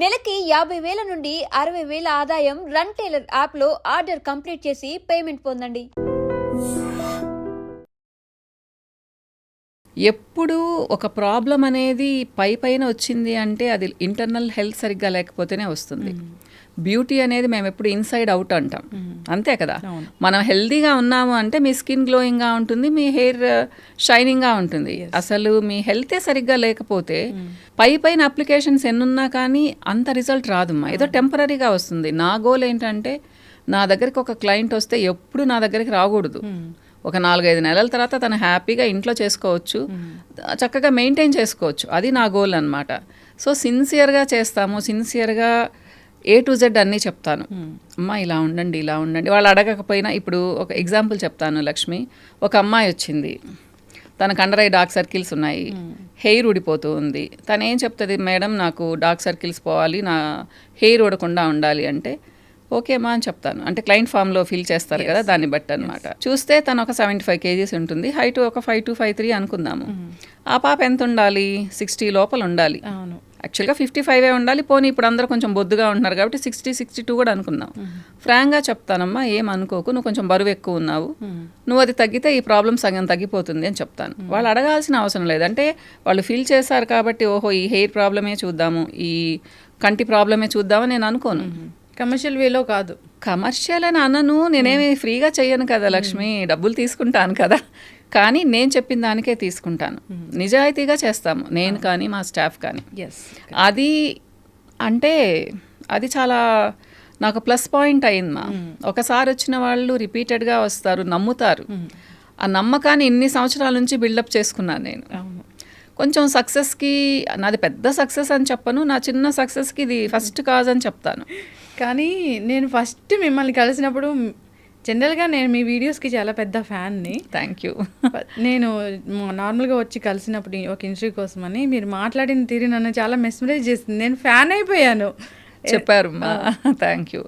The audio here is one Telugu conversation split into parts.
నెలకి 50,000 నుండి 60,000 ఆదాయం రన్ టైలర్ యాప్లో ఆర్డర్ కంప్లీట్ చేసి పేమెంట్ పొందండి. ఎప్పుడు ఒక ప్రాబ్లం అనేది పైన వచ్చింది అంటే అది ఇంటర్నల్ హెల్త్ సరిగ్గా లేకపోతేనే వస్తుంది. బ్యూటీ అనేది మేము ఎప్పుడు ఇన్సైడ్ అవుట్ అంటాం, అంతే కదా. మనం హెల్దీగా ఉన్నాము అంటే మీ స్కిన్ గ్లోయింగ్గా ఉంటుంది, మీ హెయిర్ షైనింగ్గా ఉంటుంది. అసలు మీ హెల్తే సరిగ్గా లేకపోతే పైన అప్లికేషన్స్ ఎన్నున్నా కానీ అంత రిజల్ట్ రాదమ్మా, ఏదో టెంపరీగా వస్తుంది. నా గోల్ ఏంటంటే నా దగ్గరికి ఒక క్లయింట్ వస్తే ఎప్పుడు నా దగ్గరికి రాకూడదు. ఒక 4-5 నెలల తర్వాత తను హ్యాపీగా ఇంట్లో చేసుకోవచ్చు, చక్కగా మెయింటైన్ చేసుకోవచ్చు. అది నా గోల్ అనమాట. సో సిన్సియర్గా చేస్తాము, సిన్సియర్గా A to Z అన్నీ చెప్తాను. అమ్మ ఇలా ఉండండి, ఇలా ఉండండి. వాళ్ళు అడగకపోయినా ఇప్పుడు ఒక ఎగ్జాంపుల్ చెప్తాను. లక్ష్మి, ఒక అమ్మాయి వచ్చింది, తనకు అండర్ ఐ డార్క్ సర్కిల్స్ ఉన్నాయి, హెయిర్ ఊడిపోతూ ఉంది. తను ఏం చెప్తుంది, మేడం నాకు డార్క్ సర్కిల్స్ పోవాలి, నా హెయిర్ ఊడకుండా ఉండాలి అంటే ఓకే అమ్మా అని చెప్తాను. అంటే క్లయింట్ ఫామ్లో ఫిల్ చేస్తారు కదా, దాన్ని బట్టి అనమాట. చూస్తే తను ఒక 75 kgs ఉంటుంది, హైట్ ఒక 5 to 5'3" అనుకుందాము. ఆ పాప ఎంత ఉండాలి, 60 లోపల ఉండాలి. యాక్చువల్గా 55 ఉండాలి. పోనీ ఇప్పుడు అందరూ కొంచెం బొద్దుగా ఉంటున్నారు కాబట్టి 60-62 కూడా అనుకుందాం. ఫ్రాంక్గా చెప్తానమ్మా, ఏం అనుకోకు, నువ్వు కొంచెం బరువు ఎక్కువ ఉన్నావు, నువ్వు అది తగ్గితే ఈ ప్రాబ్లం సగం తగ్గిపోతుంది అని చెప్తాను. వాళ్ళు అడగాల్సిన అవసరం లేదు. అంటే వాళ్ళు ఫీల్ చేశారు కాబట్టి ఓహో ఈ హెయిర్ ప్రాబ్లమే చూద్దాము, ఈ కంటి ప్రాబ్లమే చూద్దామని నేను అనుకోను. కమర్షియల్ వేలో కాదు. కమర్షియల్ అని అనను, నేనేమి ఫ్రీగా చెయ్యను కదా లక్ష్మి, డబ్బులు తీసుకుంటాను కదా. కానీ నేను చెప్పిన దానికే తీసుకుంటాను, నిజాయితీగా చేస్తాము నేను కానీ మా స్టాఫ్ కానీ. అది అంటే అది చాలా నాకు ప్లస్ పాయింట్ అయిందమ్మా. ఒకసారి వచ్చిన వాళ్ళు రిపీటెడ్గా వస్తారు, నమ్ముతారు. ఆ నమ్మకాన్ని ఇన్ని సంవత్సరాల నుంచి బిల్డప్ చేసుకున్నాను నేను. కొంచెం సక్సెస్కి, నాది పెద్ద సక్సెస్ అని చెప్పను, నా చిన్న సక్సెస్కి ఇది ఫస్ట్ కాజ్ అని చెప్తాను. కానీ నేను ఫస్ట్ మిమ్మల్ని కలిసినప్పుడు జనరల్గా నేను మీ వీడియోస్కి చాలా పెద్ద ఫ్యాన్ని. Thank you. నేను నార్మల్గా వచ్చి కలిసినప్పుడు ఒక ఇంటర్వ్యూ కోసం అని మీరు మాట్లాడిన తీరు నన్ను చాలా మెస్మరైజ్ చేసింది, నేను ఫ్యాన్ అయిపోయాను. చెప్పారు మా, థ్యాంక్ యూ.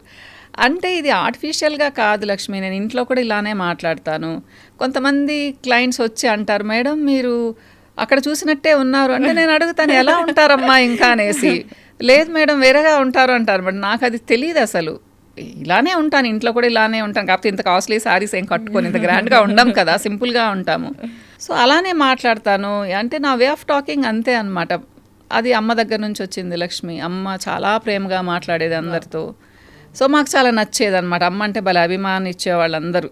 అంటే ఇది ఆర్టిఫిషియల్గా కాదు లక్ష్మి, నేను ఇంట్లో కూడా ఇలానే మాట్లాడతాను. కొంతమంది క్లయింట్స్ వచ్చి అంటారు, మేడం మీరు అక్కడ చూసినట్టే ఉన్నారు అంటే నేను అడుగుతాను ఎలా ఉంటారమ్మా ఇంకా అనేసి. లేదు మేడం వేరేగా ఉంటారు అంటారు. బట్ నాకు అది తెలియదు అసలు, ఇలానే ఉంటాను, ఇంట్లో కూడా ఇలానే ఉంటాను. కాకపోతే ఇంత కాస్ట్లీ శారీస్ ఏం కట్టుకొని ఇంత గ్రాండ్గా ఉండం కదా, సింపుల్గా ఉంటాము. సో అలానే మాట్లాడతాను. అంటే నా వే ఆఫ్ టాకింగ్ అంతే అనమాట. అది అమ్మ దగ్గర నుంచి వచ్చింది లక్ష్మి. అమ్మ చాలా ప్రేమగా మాట్లాడేది అందరితో. సో మాకు చాలా నచ్చేది అనమాట. అమ్మ అంటే భలే అభిమానం ఇచ్చేవాళ్ళు అందరూ.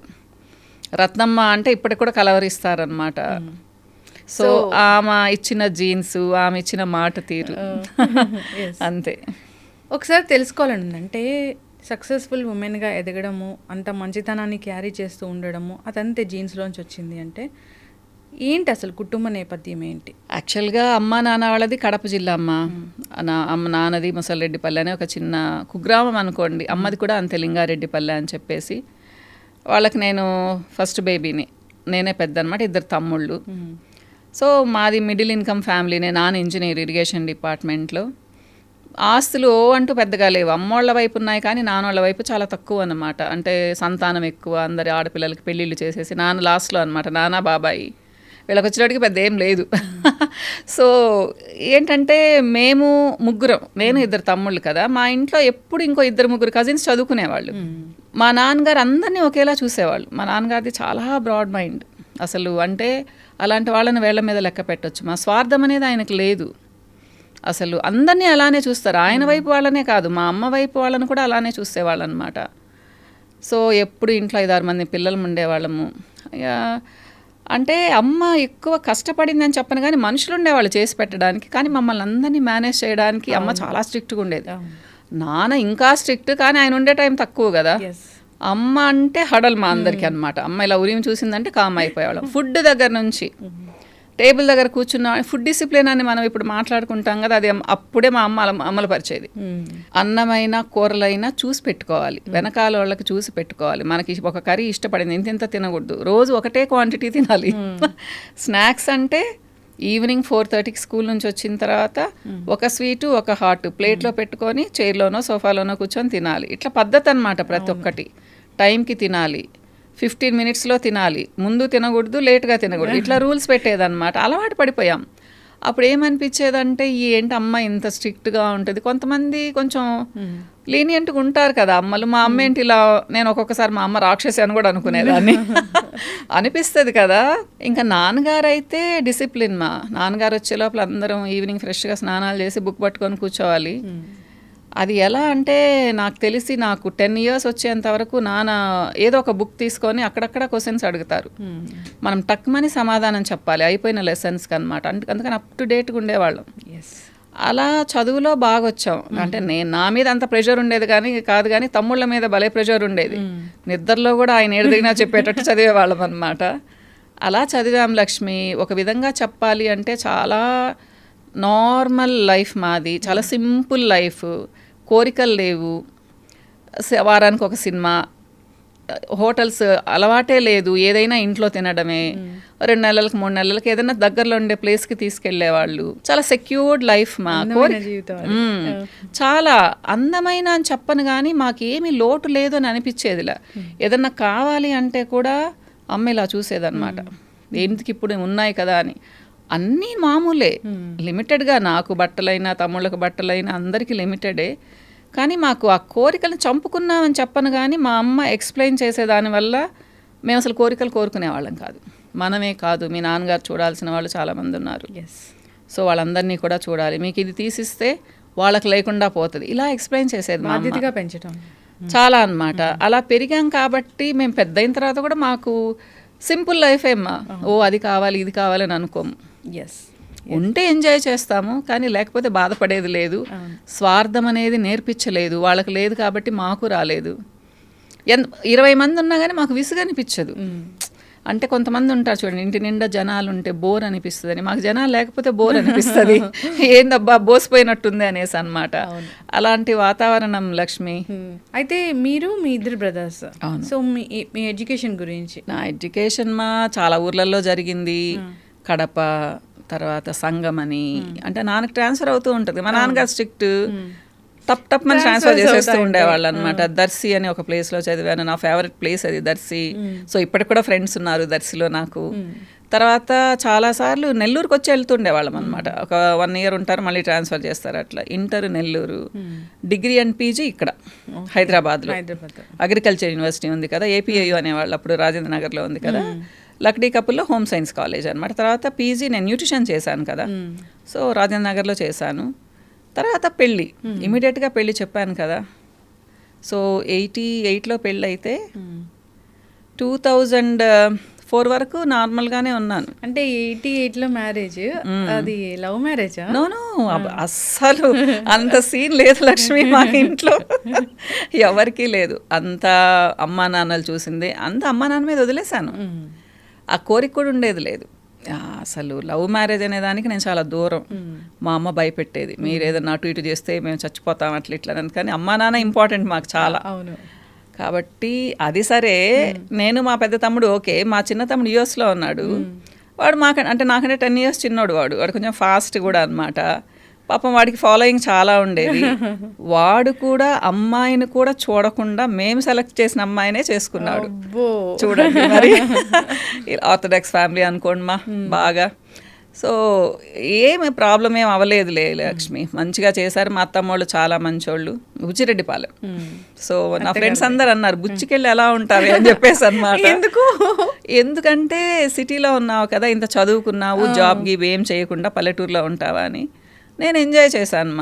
రత్నమ్మ అంటే ఇప్పటికి కూడా కలవరిస్తారనమాట. సో ఆమె ఇచ్చిన జీన్స్, ఆమె ఇచ్చిన మాట తీరు అంతే. ఒకసారి తెలుసుకోవాలని అంటే సక్సెస్ఫుల్ ఉమెన్గా ఎదగడము, అంత మంచితనాన్ని క్యారీ చేస్తూ ఉండడము అదంతే జీన్స్లోంచి వచ్చింది అంటే ఏంటి, అసలు కుటుంబ నేపథ్యం ఏంటి? యాక్చువల్గా అమ్మ నాన్న వాళ్ళది కడప జిల్లా అమ్మ. అమ్మ నాన్నది ముసలిరెడ్డిపల్లె అనే ఒక చిన్న కుగ్రామం అనుకోండి. అమ్మది కూడా అంతే, లింగారెడ్డిపల్లె అని చెప్పేసి. వాళ్ళకి నేను ఫస్ట్ బేబీని, నేనే పెద్ద అనమాట, 2 తమ్ముళ్ళు. సో మాది మిడిల్ ఇన్కమ్ ఫ్యామిలీనే. నాన్న ఇంజనీర్, ఇరిగేషన్ డిపార్ట్మెంట్లో. ఆస్తులు అంటూ పెద్దగా లేవు. అమ్మోళ్ళ వైపు ఉన్నాయి కానీ నాన్నోళ్ళ వైపు చాలా తక్కువ అన్నమాట. అంటే సంతానం ఎక్కువ, అందరి ఆడపిల్లలకి పెళ్ళిళ్ళు చేసేసి నాన్న లాస్ట్లో అనమాట. నాన్న బాబాయి వీళ్ళకి వచ్చేటికి పెద్ద ఏం లేదు. సో ఏంటంటే మేము ముగ్గురం, నేను 2 తమ్ముళ్ళు కదా, మా ఇంట్లో ఎప్పుడు ఇంకో 2-3 కజిన్స్ చదువుకునేవాళ్ళు. మా నాన్నగారు అందరినీ ఒకేలా చూసేవాళ్ళు. మా నాన్నగారిది చాలా బ్రాడ్ మైండ్ అసలు. అంటే అలాంటి వాళ్ళని వేళ్ల మీద లెక్క పెట్టొచ్చు. మా స్వార్థం అనేది ఆయనకు లేదు అసలు. అందరినీ అలానే చూస్తారు, ఆయన వైపు వాళ్ళనే కాదు, మా అమ్మ వైపు వాళ్ళని కూడా అలానే చూసేవాళ్ళు అనమాట. సో ఎప్పుడు ఇంట్లో 5-6 మంది పిల్లలు ఉండేవాళ్ళము. అంటే అమ్మ ఎక్కువ కష్టపడిందని చెప్పను కానీ మనుషులు ఉండేవాళ్ళు చేసి పెట్టడానికి. కానీ మమ్మల్ని అందరినీ మేనేజ్ చేయడానికి అమ్మ చాలా స్ట్రిక్ట్గా ఉండేది. నాన్న ఇంకా స్ట్రిక్ట్, కానీ ఆయన ఉండే టైం తక్కువ కదా. అమ్మ అంటే హడల్ మా అందరికీ అనమాట. అమ్మ ఇలా ఉరిమి చూసిందంటే కామ్ అయిపోయేవాళ్ళం. ఫుడ్ దగ్గర నుంచి టేబుల్ దగ్గర కూర్చున్న ఫుడ్ డిసిప్లిన్ అని మనం ఇప్పుడు మాట్లాడుకుంటాం కదా, అది అప్పుడే మా అమ్మ అమలు పరిచేది. అన్నమైనా కూరలైనా చూసి పెట్టుకోవాలి, వెనకాల వాళ్ళకి చూసి పెట్టుకోవాలి. మనకి ఒక కర్రీ ఇష్టపడింది ఇంత తినకూడదు, రోజు ఒకటే క్వాంటిటీ తినాలి. స్నాక్స్ అంటే ఈవినింగ్ 4:30కి స్కూల్ నుంచి వచ్చిన తర్వాత ఒక స్వీటు ఒక హాట్ ప్లేట్లో పెట్టుకొని చైర్లోనో సోఫాలోనో కూర్చొని తినాలి. ఇట్లా పద్ధతి అనమాట. ప్రతి ఒక్కటి టైంకి తినాలి, 15 minutesలో తినాలి, ముందు తినకూడదు, లేట్గా తినకూడదు, ఇట్లా రూల్స్ పెట్టేదన్నమాట. అలవాటు పడిపోయాం. అప్పుడు ఏమనిపించేదంటే ఏంటి అమ్మ ఇంత స్ట్రిక్ట్గా ఉంటుంది. కొంతమంది కొంచెం లీనియంట్గా ఉంటారు కదా అమ్మలు. మా అమ్మ ఏంటి ఇలా, నేను ఒక్కొక్కసారి మా అమ్మ రాక్షసి అని కూడా అనుకునేదాన్ని. అనిపిస్తుంది కదా. ఇంకా నాన్నగారు అయితే డిసిప్లిన్. మా నాన్నగారు వచ్చే లోపల అందరం ఈవినింగ్ ఫ్రెష్గా స్నానాలు చేసి బుక్ పట్టుకొని కూర్చోవాలి. అది ఎలా అంటే నాకు తెలిసి నాకు 10 years వచ్చేంత వరకు నాన్న ఏదో ఒక బుక్ తీసుకొని అక్కడక్కడ క్వశ్చన్స్ అడుగుతారు. మనం టక్మని సమాధానం చెప్పాలి అయిపోయిన లెసన్స్కి అనమాట. అందుకని అప్ టు డేట్గా ఉండేవాళ్ళం. అలా చదువులో బాగా వచ్చాం. అంటే నేను నా మీద అంత ప్రెషర్ ఉండేది కాదు కానీ తమ్ముళ్ళ మీద భలే ప్రెషర్ ఉండేది. నిద్రలో కూడా ఆయన ఏడిదిగినా చెప్పేటట్టు చదివేవాళ్ళం అనమాట. అలా చదివాం లక్ష్మి. ఒక విధంగా చెప్పాలి అంటే చాలా నార్మల్ లైఫ్ మాది. చాలా సింపుల్ లైఫ్. కోరికలు లేవు. వారానికి ఒక సినిమా, హోటల్స్ అలవాటే లేదు. ఏదైనా ఇంట్లో తినడమే. 2 నెలలకు 3 నెలలకు ఏదైనా దగ్గరలో ఉండే ప్లేస్కి తీసుకెళ్లేవాళ్ళు. చాలా సెక్యూర్డ్ లైఫ్ మా చాలా అందమైన అని చెప్పను కానీ మాకేమీ లోటు లేదు అని అనిపించేదిలా. ఏదన్నా కావాలి అంటే కూడా అమ్మ ఇలా చూసేదన్నమాట. ఏంటికి ఇప్పుడు ఉన్నాయి కదా అని. అన్నీ మామూలే, లిమిటెడ్గా. నాకు బట్టలైనా తమ్ముళ్ళకు బట్టలైనా అందరికీ లిమిటెడే. కానీ మాకు ఆ కోరికలను చంపుకున్నామని చెప్పను కానీ మా అమ్మ ఎక్స్ప్లెయిన్ చేసేదానివల్ల మేము అసలు కోరికలు కోరుకునేవాళ్ళం కాదు. మనమే కాదు, మీ నాన్నగారు చూడాల్సిన వాళ్ళు చాలామంది ఉన్నారు. సో వాళ్ళందరినీ కూడా చూడాలి. మీకు ఇది తీసిస్తే వాళ్ళకి లేకుండా పోతుంది. ఇలా ఎక్స్ప్లెయిన్ చేసేది. బాధ్యతగా పెంచడం చాలా అన్నమాట. అలా పెరిగాం కాబట్టి మేము పెద్ద అయిన తర్వాత కూడా మాకు సింపుల్ లైఫ్ ఏమ్మా. అది కావాలి ఇది కావాలని అనుకోము. ఉంటే ఎంజాయ్ చేస్తాము కానీ లేకపోతే బాధపడేది లేదు. స్వార్థం అనేది నేర్పించలేదు. వాళ్ళకి లేదు కాబట్టి మాకు రాలేదు. 20 మంది ఉన్నా కానీ మాకు విసుగనిపించదు. అంటే కొంతమంది ఉంటారు చూడండి, ఇంటి నిండా జనాలు ఉంటే బోర్ అనిపిస్తుంది అని. మాకు జనాలు లేకపోతే బోర్ అనిపిస్తుంది. ఏందబ్బా బోసిపోయినట్టుంది అనేసి అనమాట. అలాంటి వాతావరణం లక్ష్మి. అయితే మీరు మీ ఇద్దరు బ్రదర్స్, సో మీ ఎడ్యుకేషన్ గురించి. నా ఎడ్యుకేషన్ చాలా ఊర్లలో జరిగింది. కడప, తర్వాత సంగం అని. అంటే నాన్నకు ట్రాన్స్ఫర్ అవుతూ ఉంటుంది. మా నాన్నగారు స్ట్రిక్ట్. టప్ మన ట్రాన్స్ఫర్ చేసేస్తూ ఉండేవాళ్ళు అనమాట. దర్శి అని ఒక ప్లేస్లో చదివాను. నా ఫేవరెట్ ప్లేస్ అది దర్శి. సో ఇప్పటికి కూడా ఫ్రెండ్స్ ఉన్నారు దర్శిలో నాకు. తర్వాత చాలాసార్లు నెల్లూరుకి వచ్చి వెళ్తుండేవాళ్ళం అనమాట. ఒక 1 year ఉంటారు, మళ్ళీ ట్రాన్స్ఫర్ చేస్తారు. అట్లా inter Nellore, degree and PG ఇక్కడ హైదరాబాద్లో. అగ్రికల్చర్ యూనివర్సిటీ ఉంది కదా, ఏపీఐయు అనేవాళ్ళు, అప్పుడు రాజేంద్ర నగర్లో ఉంది కదా. లక్డీ కపుల్లో హోమ్ సైన్స్ కాలేజ్ అనమాట. తర్వాత పీజీ నేను న్యూట్రిషన్ చేశాను కదా, సో రాజేంద్ర నగర్లో చేశాను. తర్వాత పెళ్ళి, ఇమీడియట్గా పెళ్ళి చెప్పాను కదా. సో 88లో పెళ్ళి అయితే 2004 వరకు నార్మల్గానే ఉన్నాను. అంటే 88లో మ్యారేజ్, అది లవ్ మ్యారేజా? నో అస్సలు అంత సీన్ లేదు లక్ష్మి మా ఇంట్లో. ఎవరికీ లేదు. అంత అమ్మా నాన్నలు చూసిందే, అంత అమ్మా నాన్న మీద వదిలేశాను. ఆ కోరిక కూడా ఉండేది లేదు. అసలు లవ్ మ్యారేజ్ అనే దానికి నేను చాలా దూరం. మా అమ్మ భయపెట్టేది, మీరు ఏదన్నా అటు ఇటు చేస్తే మేము చచ్చిపోతాం అట్లా ఇట్లా. కానీ అమ్మా నాన్న ఇంపార్టెంట్ మాకు చాలా. అవును. కాబట్టి అది సరే. నేను మా పెద్ద తమ్ముడు ఓకే, మా చిన్న తమ్ముడు యూఎస్లో ఉన్నాడు. వాడు అంటే నాకంటే 10 years చిన్నోడు. వాడు కొంచెం ఫాస్ట్ కూడా అనమాట. పాపం వాడికి ఫాలోయింగ్ చాలా ఉండేది. వాడు కూడా అమ్మాయిని కూడా చూడకుండా మేము సెలెక్ట్ చేసిన అమ్మాయినే చేసుకున్నాడు. చూడండి మరి. ఆర్థోడాక్స్ ఫ్యామిలీ అనుకోండి మా బాగా. సో ఏమి ప్రాబ్లం ఏం అవ్వలేదులే లక్ష్మి, మంచిగా చేశారు. మా అత్తమ్మోళ్ళు చాలా మంచోళ్ళు, బుచ్చిరెడ్డిపాలెం. సో నా ఫ్రెండ్స్ అందరు అన్నారు బుచ్చికెళ్ళి ఎలా ఉంటారు అని చెప్పేసి అన్నమాట. ఎందుకంటే సిటీలో ఉన్నావు కదా, ఇంత చదువుకున్నావు, జాబ్ గివ్ ఏం చేయకుండా పల్లెటూరులో ఉంటావా అని. నేను ఎంజాయ్ చేశాను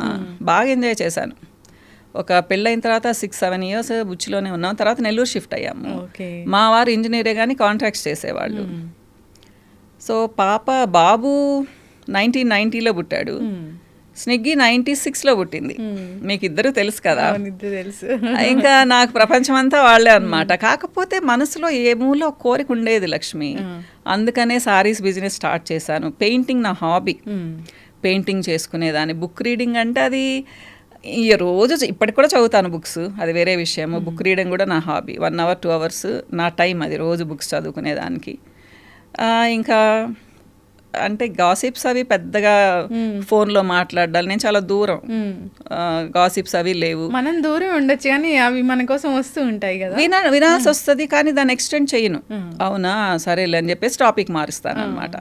బాగా ఎంజాయ్ చేశాను. ఒక పెళ్ళైన తర్వాత 6-7 years బుచ్చిలోనే ఉన్నాం. తర్వాత నెల్లూరు షిఫ్ట్ అయ్యాము. మా వారు ఇంజనీరే కానీ కాంట్రాక్ట్స్ చేసేవాళ్ళు. సో బాబు 1990లో పుట్టాడు, స్నిగ్గి 96లో పుట్టింది. మీకు ఇద్దరు తెలుసు కదా. ఇంకా నాకు ప్రపంచం అంతా వాళ్ళే అనమాట. కాకపోతే మనసులో ఏ మూలో కోరిక ఉండేది లక్ష్మి. అందుకనే సారీస్ బిజినెస్ స్టార్ట్ చేశాను. పెయింటింగ్ నా హాబీ, పెయింటింగ్ చేసుకునేదాన్ని. బుక్ రీడింగ్ అంటే అది ఈ రోజు ఇప్పటికి కూడా చదువుతాను బుక్స్, అది వేరే విషయం. బుక్ రీడింగ్ కూడా నా హాబీ. 1 hour 2 hours నా టైం అది రోజు బుక్స్ చదువుకునేదానికి. ఇంకా అంటే గాసిప్స్ అవి పెద్దగా ఫోన్లో మాట్లాడాలి, నేను చాలా దూరం. గాసిప్స్ అవి లేవు. మనం దూరం ఉండొచ్చు కానీ అవి మన కోసం వస్తూ ఉంటాయి కదా, వినాల్సి వస్తుంది కానీ దాన్ని ఎక్స్టెండ్ చేయను. అవునా సరేలే అని చెప్పేసి టాపిక్ మారుస్తాను అనమాట.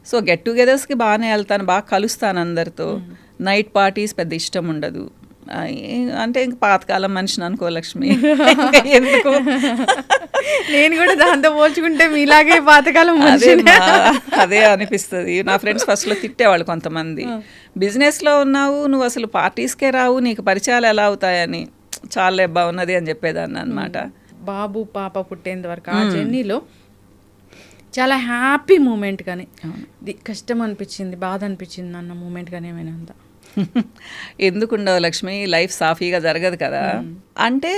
సో గెట్ టుగెదర్స్కి బాగానే వెళ్తాను, బాగా కలుస్తాను అందరితో. నైట్ పార్టీస్ పెద్ద ఇష్టం ఉండదు. అంటే ఇంక పాతకాలం మనిషిని అనుకో లక్ష్మి. ఎందుకు నేను కూడా దాంతో పోల్చుకుంటే మీలాగే పాతకాలం అదే అనిపిస్తుంది. నా ఫ్రెండ్స్ ఫస్ట్లో తిట్టేవాళ్ళు కొంతమంది, బిజినెస్లో ఉన్నావు నువ్వు అసలు పార్టీస్కే రావు, నీకు పరిచయాలు ఎలా అవుతాయని. చాలా బాగున్నది అని చెప్పేదాన్ని అనమాట. బాబు పాప పుట్టేంత వరకు ఆ జర్నీలో చాలా హ్యాపీ మూమెంట్ కానీ కష్టం అనిపించింది, బాధ అనిపించింది అన్న మూమెంట్ కానీ ఏమైనా ఉందా? ఎందుకుండవు లక్ష్మి, లైఫ్ సాఫీగా జరగదు కదా. అంటే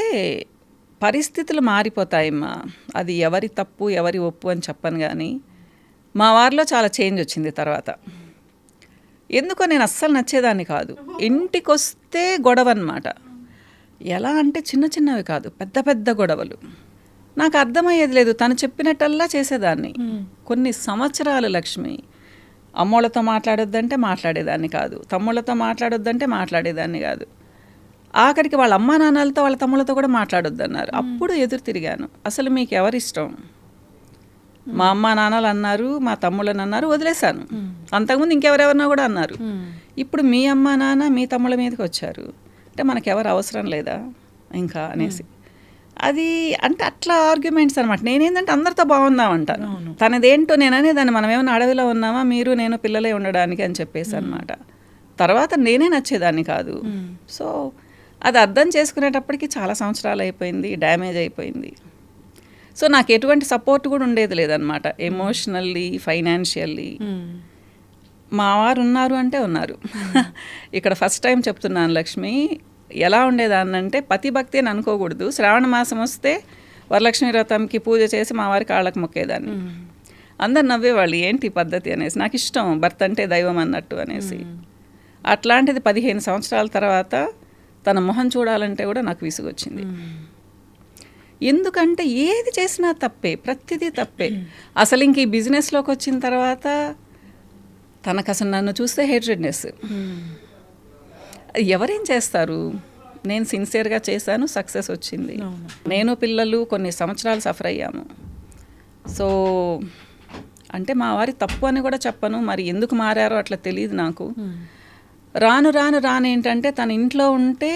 పరిస్థితులు మారిపోతాయమ్మా, అది ఎవరి తప్పు ఎవరి ఒప్పు అని చెప్పను. కానీ మా వారిలో చాలా చేంజ్ వచ్చింది తర్వాత. ఎందుకో నేను అస్సలు నచ్చేదాన్ని కాదు. ఇంటికి వస్తే గొడవ అన్నమాట. ఎలా అంటే చిన్న చిన్నవి కాదు, పెద్ద పెద్ద గొడవలు. నాకు అర్థమయ్యేది లేదు, తను చెప్పినట్టల్లా చేసేదాన్ని. కొన్ని సంవత్సరాలు లక్ష్మి అమ్మోళ్ళతో మాట్లాడొద్దంటే మాట్లాడేదాన్ని కాదు, తమ్ముళ్ళతో మాట్లాడొద్దంటే మాట్లాడేదాన్ని కాదు. ఆఖరికి వాళ్ళ అమ్మా నాన్నలతో వాళ్ళ తమ్ముళ్ళతో కూడా మాట్లాడొద్దన్నారు. అప్పుడు ఎదురు తిరిగాను, అసలు మీకు ఎవరిష్టం? మా అమ్మా నాన్నలు అన్నారు, మా తమ్ముళ్ళని అన్నారు, వదిలేశాను. అంతకుముందు ఇంకెవరెవరినో కూడా అన్నారు. ఇప్పుడు మీ అమ్మా నాన్న మీ తమ్ముళ్ళ మీదకి వచ్చారు అంటే మనకెవరు అవసరం లేదా ఇంకా అనేసి. అది అంటే అట్లా ఆర్గ్యుమెంట్స్ అనమాట. నేనేంటంటే అందరితో బాగుందామంటాను, తనదేంటో నేను అనేదాన్ని. మనం ఏమైనా అడవిలో ఉన్నామా, మీరు నేను పిల్లలే ఉండడానికి అని చెప్పేసి అనమాట. తర్వాత నేనే నచ్చేదాన్ని కాదు. సో అది అర్థం చేసుకునేటప్పటికి చాలా సంవత్సరాలు అయిపోయింది, డ్యామేజ్ అయిపోయింది. సో నాకు ఎటువంటి సపోర్ట్ కూడా ఉండేది లేదనమాట, ఎమోషనల్లీ ఫైనాన్షియల్లీ. మా వారు ఉన్నారు అంటే ఉన్నారు. ఇక్కడ ఫస్ట్ టైం చెప్తున్నాను లక్ష్మి, ఎలా ఉండేదాన్నంటే పతిభక్తి అని అనుకోకూడదు. శ్రావణ మాసం వస్తే వరలక్ష్మి వ్రతంకి పూజ చేసి మా వారి కాళ్ళకు మొక్కేదాన్ని. అందరు నవ్వేవాళ్ళు, ఏంటి పద్ధతి అనేసి. నాకు ఇష్టం భర్త అంటే దైవం అన్నట్టు అనేసి. అట్లాంటిది 15 సంవత్సరాల తర్వాత తన మొహం చూడాలంటే కూడా నాకు విసుగొచ్చింది. ఎందుకంటే ఏది చేసినా తప్పే, ప్రతిదీ తప్పే. అసలు ఇంక ఈ బిజినెస్లోకి వచ్చిన తర్వాత తనకు అసలు నన్ను చూస్తే హేట్రెడ్నెస్. ఎవరేం చేస్తారు? నేను సిన్సియర్గా చేశాను, సక్సెస్ వచ్చింది. నేను పిల్లలు కొన్ని సంవత్సరాలు సఫర్ అయ్యాము. సో అంటే మా వారి తప్పు అని కూడా చెప్పను, మరి ఎందుకు మారారో అట్లా తెలియదు నాకు. రాను రాను రాను ఏంటంటే తన ఇంట్లో ఉంటే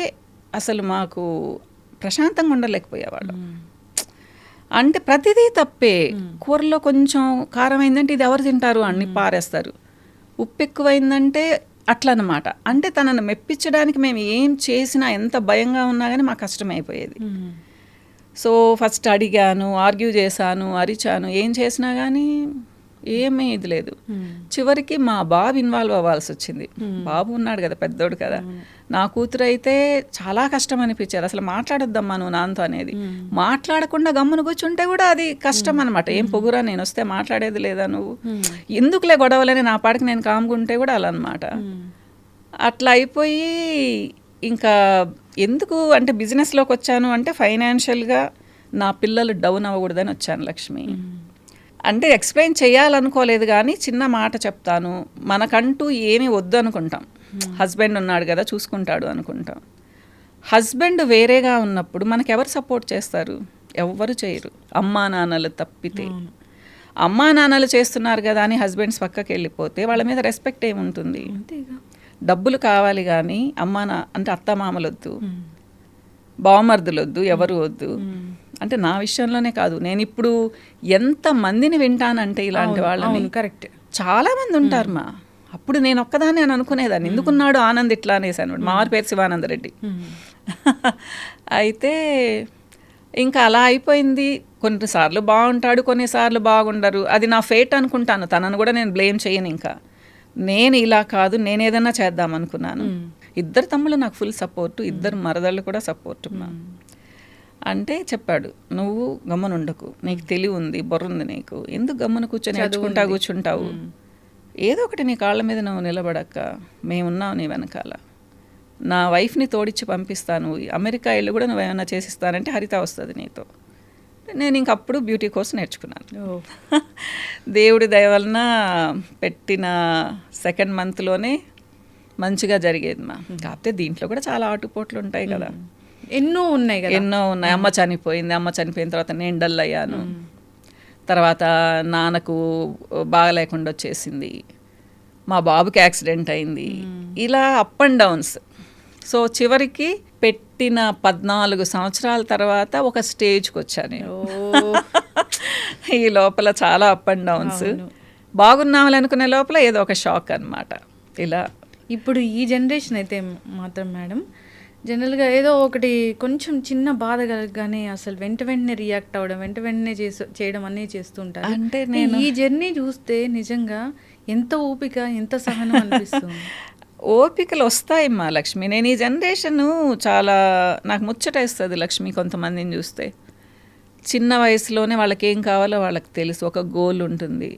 అసలు మాకు ప్రశాంతంగా ఉండలేకపోయేవాడు. అంటే ప్రతిదీ తప్పే. కూరలో కొంచెం కారం అయిందంటే ఇది ఎవరు తింటారు అని పారేస్తారు, ఉప్పు ఎక్కువైందంటే అట్లా అన్నమాట. అంటే తనను మెప్పించడానికి మేము ఏం చేసినా, ఎంత భయంగా ఉన్నా కానీ మాకు కష్టమైపోయేది. సో ఫస్ట్ అడిగాను, ఆర్గ్యూ చేశాను, అరిచాను, ఏం చేసినా కానీ ఏమీ ఇది లేదు. చివరికి మా బాబు ఇన్వాల్వ్ అవ్వాల్సి వచ్చింది. బాబు ఉన్నాడు కదా, పెద్దోడు కదా. నా కూతురు అయితే చాలా కష్టం అనిపించేది. అసలు మాట్లాడొద్దమ్మా నువ్వు నాన్నతో అనేది. మాట్లాడకుండా గమ్మును కూర్చుంటే కూడా అది కష్టం అనమాట. ఏం పొగురా, నేను వస్తే మాట్లాడేది లేదా నువ్వు, ఎందుకులే గొడవలని నా పాటికి నేను కాముకుంటే కూడా అలా అనమాట. అట్లా అయిపోయి ఇంకా ఎందుకు అంటే బిజినెస్లోకి వచ్చాను అంటే ఫైనాన్షియల్గా నా పిల్లలు డౌన్ అవ్వకూడదని వచ్చాను లక్ష్మి. అంటే ఎక్స్ప్లెయిన్ చేయాలనుకోలేదు కానీ చిన్న మాట చెప్తాను, మనకంటూ ఏమీ వద్దు అనుకుంటాం. హస్బెండ్ ఉన్నాడు కదా చూసుకుంటాడు అనుకుంటాం. హస్బెండ్ వేరేగా ఉన్నప్పుడు మనకెవరు సపోర్ట్ చేస్తారు? ఎవ్వరు చేయరు, అమ్మా నాన్నలు తప్పితే. అమ్మా నాన్నలు చేస్తున్నారు కదా అని హస్బెండ్స్ పక్కకి వెళ్ళిపోతే వాళ్ళ మీద రెస్పెక్ట్ ఏముంటుంది? డబ్బులు కావాలి కానీ అంటే అత్తమామలు వద్దు, బావమర్దులు వద్దు, ఎవరు వద్దు. అంటే నా విషయంలోనే కాదు, నేను ఇప్పుడు ఎంత మందిని వింటానంటే ఇలాంటి వాళ్ళని. కరెక్ట్, చాలా మంది ఉంటారు మా. అప్పుడు నేను ఒక్కదాన్ని అని అనుకునేదాన్ని, ఎందుకున్నాడు ఆనంద్ ఇట్లా అనేసి అనమాట. మా వారి పేరు శివానందరెడ్డి. అయితే ఇంకా అలా అయిపోయింది. కొన్నిసార్లు బాగుంటాడు, కొన్నిసార్లు బాగుండరు. అది నా ఫేట్ అనుకుంటాను. తనను కూడా నేను బ్లేమ్ చేయను. ఇంకా నేను ఇలా కాదు, నేను ఏదైనా చేద్దాం అనుకున్నాను. ఇద్దరు తమ్ముళ్ళు నాకు ఫుల్ సపోర్టు, ఇద్దరు మరదళ్ళు కూడా సపోర్టు. అంటే చెప్పాడు, నువ్వు గమ్మునుండకు, నీకు తెలివి ఉంది, బుర్ర ఉంది నీకు, ఎందుకు గమ్మున కూర్చొని కూర్చుంటావు, ఏదో ఒకటి నీ కాళ్ళ మీద నువ్వు నిలబడక్క, మేమున్నావు నీ వెనకాల, నా వైఫ్ని తోడిచ్చి పంపిస్తాను, అమెరికా వెళ్ళి కూడా నువ్వు ఏమైనా చేసిస్తానంటే హరిత వస్తుంది నీతో. నేను ఇంకప్పుడు బ్యూటీ కోర్స్ నేర్చుకున్నాను. దేవుడి దయ వలన పెట్టిన 2nd మంత్లోనే మంచిగా జరిగేది మా. కాకపోతే దీంట్లో కూడా చాలా ఆటుపోట్లు ఉంటాయి కదా, ఎన్నో ఉన్నాయి. అమ్మ చనిపోయింది, అమ్మ చనిపోయిన తర్వాత నేను డల్ అయ్యాను. తర్వాత నాన్నకు బాగలేకుండా వచ్చేసింది, మా బాబుకి యాక్సిడెంట్ అయింది, ఇలా అప్ అండ్ డౌన్స్. సో చివరికి పెట్టిన 14 సంవత్సరాల తర్వాత ఒక స్టేజ్కి వచ్చాను నేను. ఈ లోపల చాలా అప్ అండ్ డౌన్స్. బాగున్నామని అనుకునే లోపల ఏదో ఒక షాక్ అన్నమాట. ఇలా ఇప్పుడు ఈ జనరేషన్ అయితే మాత్రం మేడం జనరల్గా ఏదో ఒకటి కొంచెం చిన్న బాధ కలగగానే అసలు వెంటనే రియాక్ట్ అవ్వడం, వెంటనే చేయడం అన్నీ చేస్తుంటారు. అంటే ఈ జర్నీ చూస్తే నిజంగా ఎంత ఓపిక, ఎంత సహనం అనిపిస్తుంది. ఓపికలు వస్తాయమ్మా లక్ష్మి. నేను ఈ జనరేషను చాలా నాకు ముచ్చటేస్తుంది లక్ష్మి. కొంతమందిని చూస్తే చిన్న వయసులోనే వాళ్ళకి ఏం కావాలో వాళ్ళకి తెలుసు, ఒక గోల్ ఉంటుంది,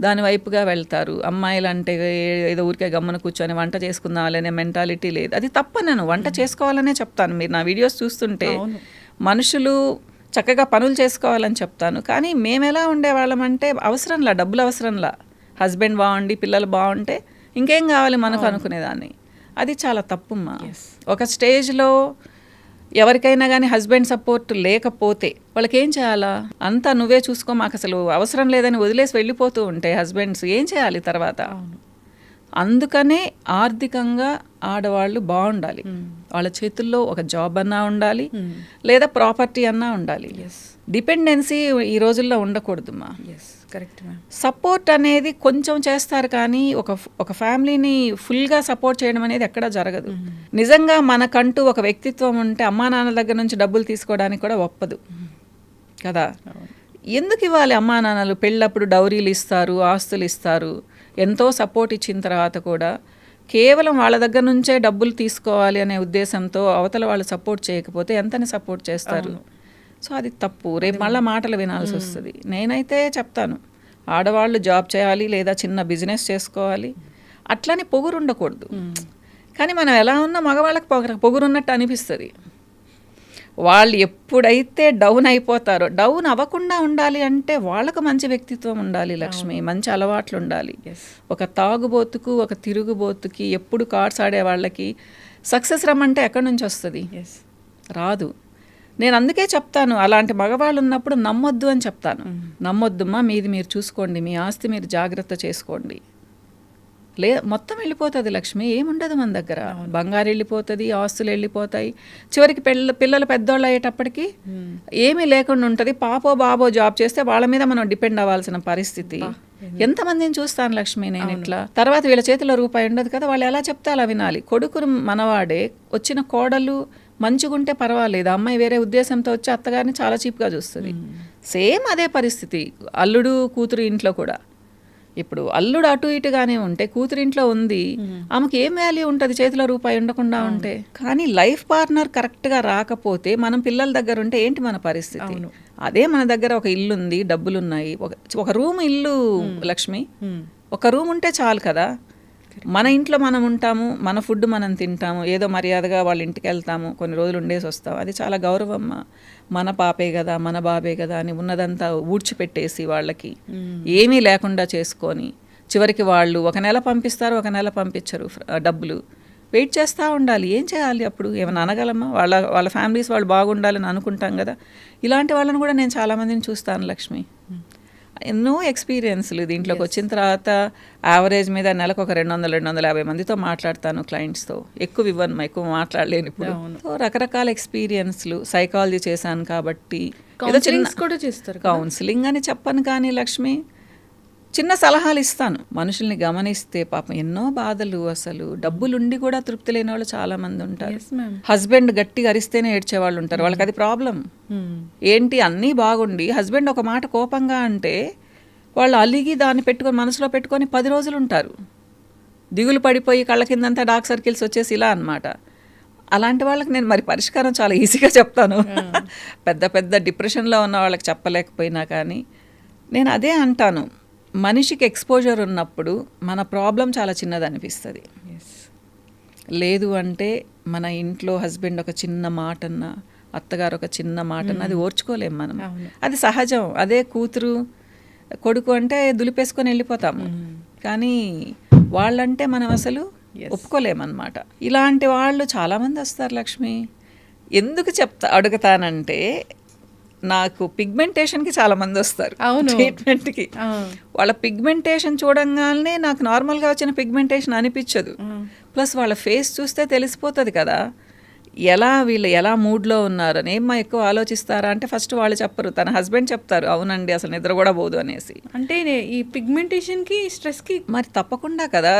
దాని వైపుగా వెళ్తారు. అమ్మాయిలు అంటే ఏదో ఊరికే గమ్మున కూర్చొని వంట చేసుకుందామనే మెంటాలిటీ లేదు. అది తప్పనను, వంట చేసుకోవాలనే చెప్తాను. మీరు నా వీడియోస్ చూస్తుంటే మనుషులు చక్కగా పనులు చేసుకోవాలని చెప్తాను. కానీ మేము ఎలా ఉండేవాళ్ళమంటే అవసరంలా, డబ్బులు అవసరంలా, హస్బెండ్ బాగుండి పిల్లలు బాగుంటే ఇంకేం కావాలి మనకు అనుకునేదాన్ని. అది చాలా తప్పుమ్మా. ఒక స్టేజ్లో ఎవరికైనా కానీ హస్బెండ్ సపోర్ట్ లేకపోతే వాళ్ళకి ఏం చేయాలా? అంతా నువ్వే చూసుకో, మాకు అసలు అవసరం లేదని వదిలేసి వెళ్ళిపోతూ ఉంటే హస్బెండ్స్ ఏం చేయాలి తర్వాత? అందుకనే ఆర్థికంగా ఆడవాళ్ళు బాగుండాలి. వాళ్ళ చేతుల్లో ఒక జాబ్ అన్నా ఉండాలి, లేదా ప్రాపర్టీ అన్నా ఉండాలి. డిపెండెన్సీ ఈ రోజుల్లో ఉండకూడదుమా. Correct ma'am. సపోర్ట్ అనేది కొంచెం చేస్తారు, కానీ ఒక ఫ్యామిలీని ఫుల్గా సపోర్ట్ చేయడం అనేది ఎక్కడా జరగదు. నిజంగా మనకంటూ ఒక వ్యక్తిత్వం ఉంటే అమ్మా నాన్న దగ్గర నుంచి డబ్బులు తీసుకోవడానికి కూడా ఒప్పదు కదా. ఎందుకు ఇవ్వాలి? అమ్మా నాన్నలు పెళ్ళప్పుడు డౌరీలు ఇస్తారు, ఆస్తులు ఇస్తారు, ఎంతో సపోర్ట్ ఇచ్చిన తర్వాత కూడా కేవలం వాళ్ళ దగ్గర నుంచే డబ్బులు తీసుకోవాలి అనే ఉద్దేశంతో అవతల వాళ్ళు సపోర్ట్ చేయకపోతే ఎంతని సపోర్ట్ చేస్తారు? సో అది తప్పు. రేపు మళ్ళీ మాటలు వినాల్సి వస్తుంది. నేనైతే చెప్తాను, ఆడవాళ్ళు జాబ్ చేయాలి లేదా చిన్న బిజినెస్ చేసుకోవాలి, అట్లని పొగురు ఉండకూడదు. కానీ మనం ఎలా ఉన్నా మగవాళ్ళకి పొగురున్నట్టు అనిపిస్తుంది. వాళ్ళు ఎప్పుడైతే డౌన్ అయిపోతారో, డౌన్ అవ్వకుండా ఉండాలి అంటే వాళ్ళకు మంచి వ్యక్తిత్వం ఉండాలి లక్ష్మి, మంచి అలవాట్లు ఉండాలి. ఒక తాగుబోతుకు, ఒక తిరుగుబోతుకి, ఎప్పుడు కార్డ్స్ ఆడే వాళ్ళకి సక్సెస్ రమ్మంటే ఎక్కడి నుంచి వస్తుంది? రాదు. నేను అందుకే చెప్తాను, అలాంటి మగవాళ్ళు ఉన్నప్పుడు నమ్మొద్దు అని చెప్తాను. నమ్మొద్దుమ్మా, మీది మీరు చూసుకోండి, మీ ఆస్తి మీరు జాగ్రత్త చేసుకోండి. మొత్తం వెళ్ళిపోతుంది లక్ష్మి, ఏముండదు మన దగ్గర. బంగారు వెళ్ళిపోతుంది, ఆస్తులు వెళ్ళిపోతాయి. చివరికి పిల్లలు పెద్దోళ్ళు అయ్యేటప్పటికి ఏమీ లేకుండా ఉంటుంది. పాపో బాబో జాబ్ చేస్తే వాళ్ళ మీద మనం డిపెండ్ అవ్వాల్సిన పరిస్థితి. ఎంతమందిని చూస్తాను లక్ష్మి నేను ఇట్లా. తర్వాత వీళ్ళ చేతిలో రూపాయి ఉండదు కదా, వాళ్ళు ఎలా చెప్తే అలా వినాలి. కొడుకు మనవాడే, వచ్చిన కోడలు మంచిగుంటే పర్వాలేదు, అమ్మాయి వేరే ఉద్దేశంతో వచ్చి అత్తగారిని చాలా చీప్గా చూస్తుంది. సేమ్ అదే పరిస్థితి అల్లుడు కూతురు ఇంట్లో కూడా. ఇప్పుడు అల్లుడు అటు ఇటుగానే ఉంటే కూతురు ఇంట్లో ఉంది, ఆమెకి ఏం వాల్యూ ఉంటుంది చేతిలో రూపాయి ఉండకుండా ఉంటే? కానీ లైఫ్ పార్ట్నర్ కరెక్ట్గా రాకపోతే మనం పిల్లల దగ్గర ఉంటే ఏంటి మన పరిస్థితి? అదే మన దగ్గర ఒక ఇల్లు ఉంది, డబ్బులున్నాయి, ఒక రూమ్ ఇల్లు లక్ష్మి, ఒక రూమ్ ఉంటే చాలు కదా. మన ఇంట్లో మనం ఉంటాము, మన ఫుడ్ మనం తింటాము, ఏదో మర్యాదగా వాళ్ళ ఇంటికి వెళ్తాము, కొన్ని రోజులు ఉండేసి వస్తాం, అది చాలా గౌరవమ్మ. మన పాపే కదా, మన బాబే కదా అని ఉన్నదంతా ఊడ్చిపెట్టేసి వాళ్ళకి ఏమీ లేకుండా చేసుకొని చివరికి వాళ్ళు ఒక నెల పంపిస్తారు, ఒక నెల పంపించరు డబ్బులు. వెయిట్ చేస్తూ ఉండాలి. ఏం చేయాలి అప్పుడు? ఏమైనా అనగలమా? వాళ్ళ ఫ్యామిలీస్ వాళ్ళు బాగుండాలని అనుకుంటాం కదా. ఇలాంటి వాళ్ళని కూడా నేను చాలామందిని చూస్తాను లక్ష్మి. ఎన్నో ఎక్స్పీరియన్స్లు. దీంట్లోకి వచ్చిన తర్వాత యావరేజ్ మీద నెలకు ఒక 200-250 మందితో మాట్లాడతాను క్లయింట్స్తో. ఎక్కువ మాట్లాడలేను ఇప్పుడు. సో రకరకాల ఎక్స్పీరియన్స్లు. సైకాలజీ చేశాను కాబట్టి ఏదో చిన్న కూడా చేస్తారు. కౌన్సిలింగ్ అని చెప్పను కానీ లక్ష్మి, చిన్న సలహాలు ఇస్తాను. మనుషుల్ని గమనిస్తే పాపం ఎన్నో బాధలు, అసలు డబ్బులుండి కూడా తృప్తి లేని వాళ్ళు చాలా మంది ఉంటారు. హస్బెండ్ గట్టిగా అరిస్తేనే ఏడ్చేవాళ్ళు ఉంటారు. వాళ్ళకి అది ప్రాబ్లం ఏంటి? అన్నీ బాగుండి హస్బెండ్ ఒక మాట కోపంగా అంటే వాళ్ళు అలిగి దాన్ని పెట్టుకొని మనసులో పెట్టుకొని 10 రోజులు ఉంటారు. దిగులు పడిపోయి కళ్ళ కిందంతా డార్క్ సర్కిల్స్ వచ్చేసి ఇలా అన్నమాట. అలాంటి వాళ్ళకి నేను మరి పరిష్కారం చాలా ఈజీగా చెప్తాను. పెద్ద డిప్రెషన్లో ఉన్న వాళ్ళకి చెప్పలేకపోయినా కానీ నేను అదే అంటాను, మనిషికి ఎక్స్పోజర్ ఉన్నప్పుడు మన ప్రాబ్లం చాలా చిన్నది అనిపిస్తుంది. లేదు అంటే మన ఇంట్లో హస్బెండ్ ఒక చిన్న మాటన్నా, అత్తగారు ఒక చిన్న మాటన్నా అది ఓర్చుకోలేము మనం. అది సహజం. అదే కూతురు కొడుకు అంటే దులిపేసుకొని వెళ్ళిపోతాము. కానీ వాళ్ళంటే మనం అసలు ఒప్పుకోలేమన్నమాట. ఇలాంటి వాళ్ళు చాలామంది వస్తారు లక్ష్మి. ఎందుకు అడుగుతానంటే నాకు పిగ్మెంటేషన్కి చాలా మంది వస్తారు అవును. ట్రీట్మెంట్కి. వాళ్ళ పిగ్మెంటేషన్ చూడంగానే నాకు నార్మల్గా వచ్చిన పిగ్మెంటేషన్ అనిపించదు. ప్లస్ వాళ్ళ ఫేస్ చూస్తే తెలిసిపోతుంది కదా వీళ్ళు ఎలా మూడ్లో ఉన్నారు అని. ఏమ్మా ఎక్కువ ఆలోచిస్తారా అంటే ఫస్ట్ వాళ్ళు చెప్పరు, తన హస్బెండ్ చెప్తారు, అవునండి అసలు నిద్ర కూడా పోదు అనేసి. అంటే ఈ పిగ్మెంటేషన్కి స్ట్రెస్కి మరి తప్పకుండా కదా,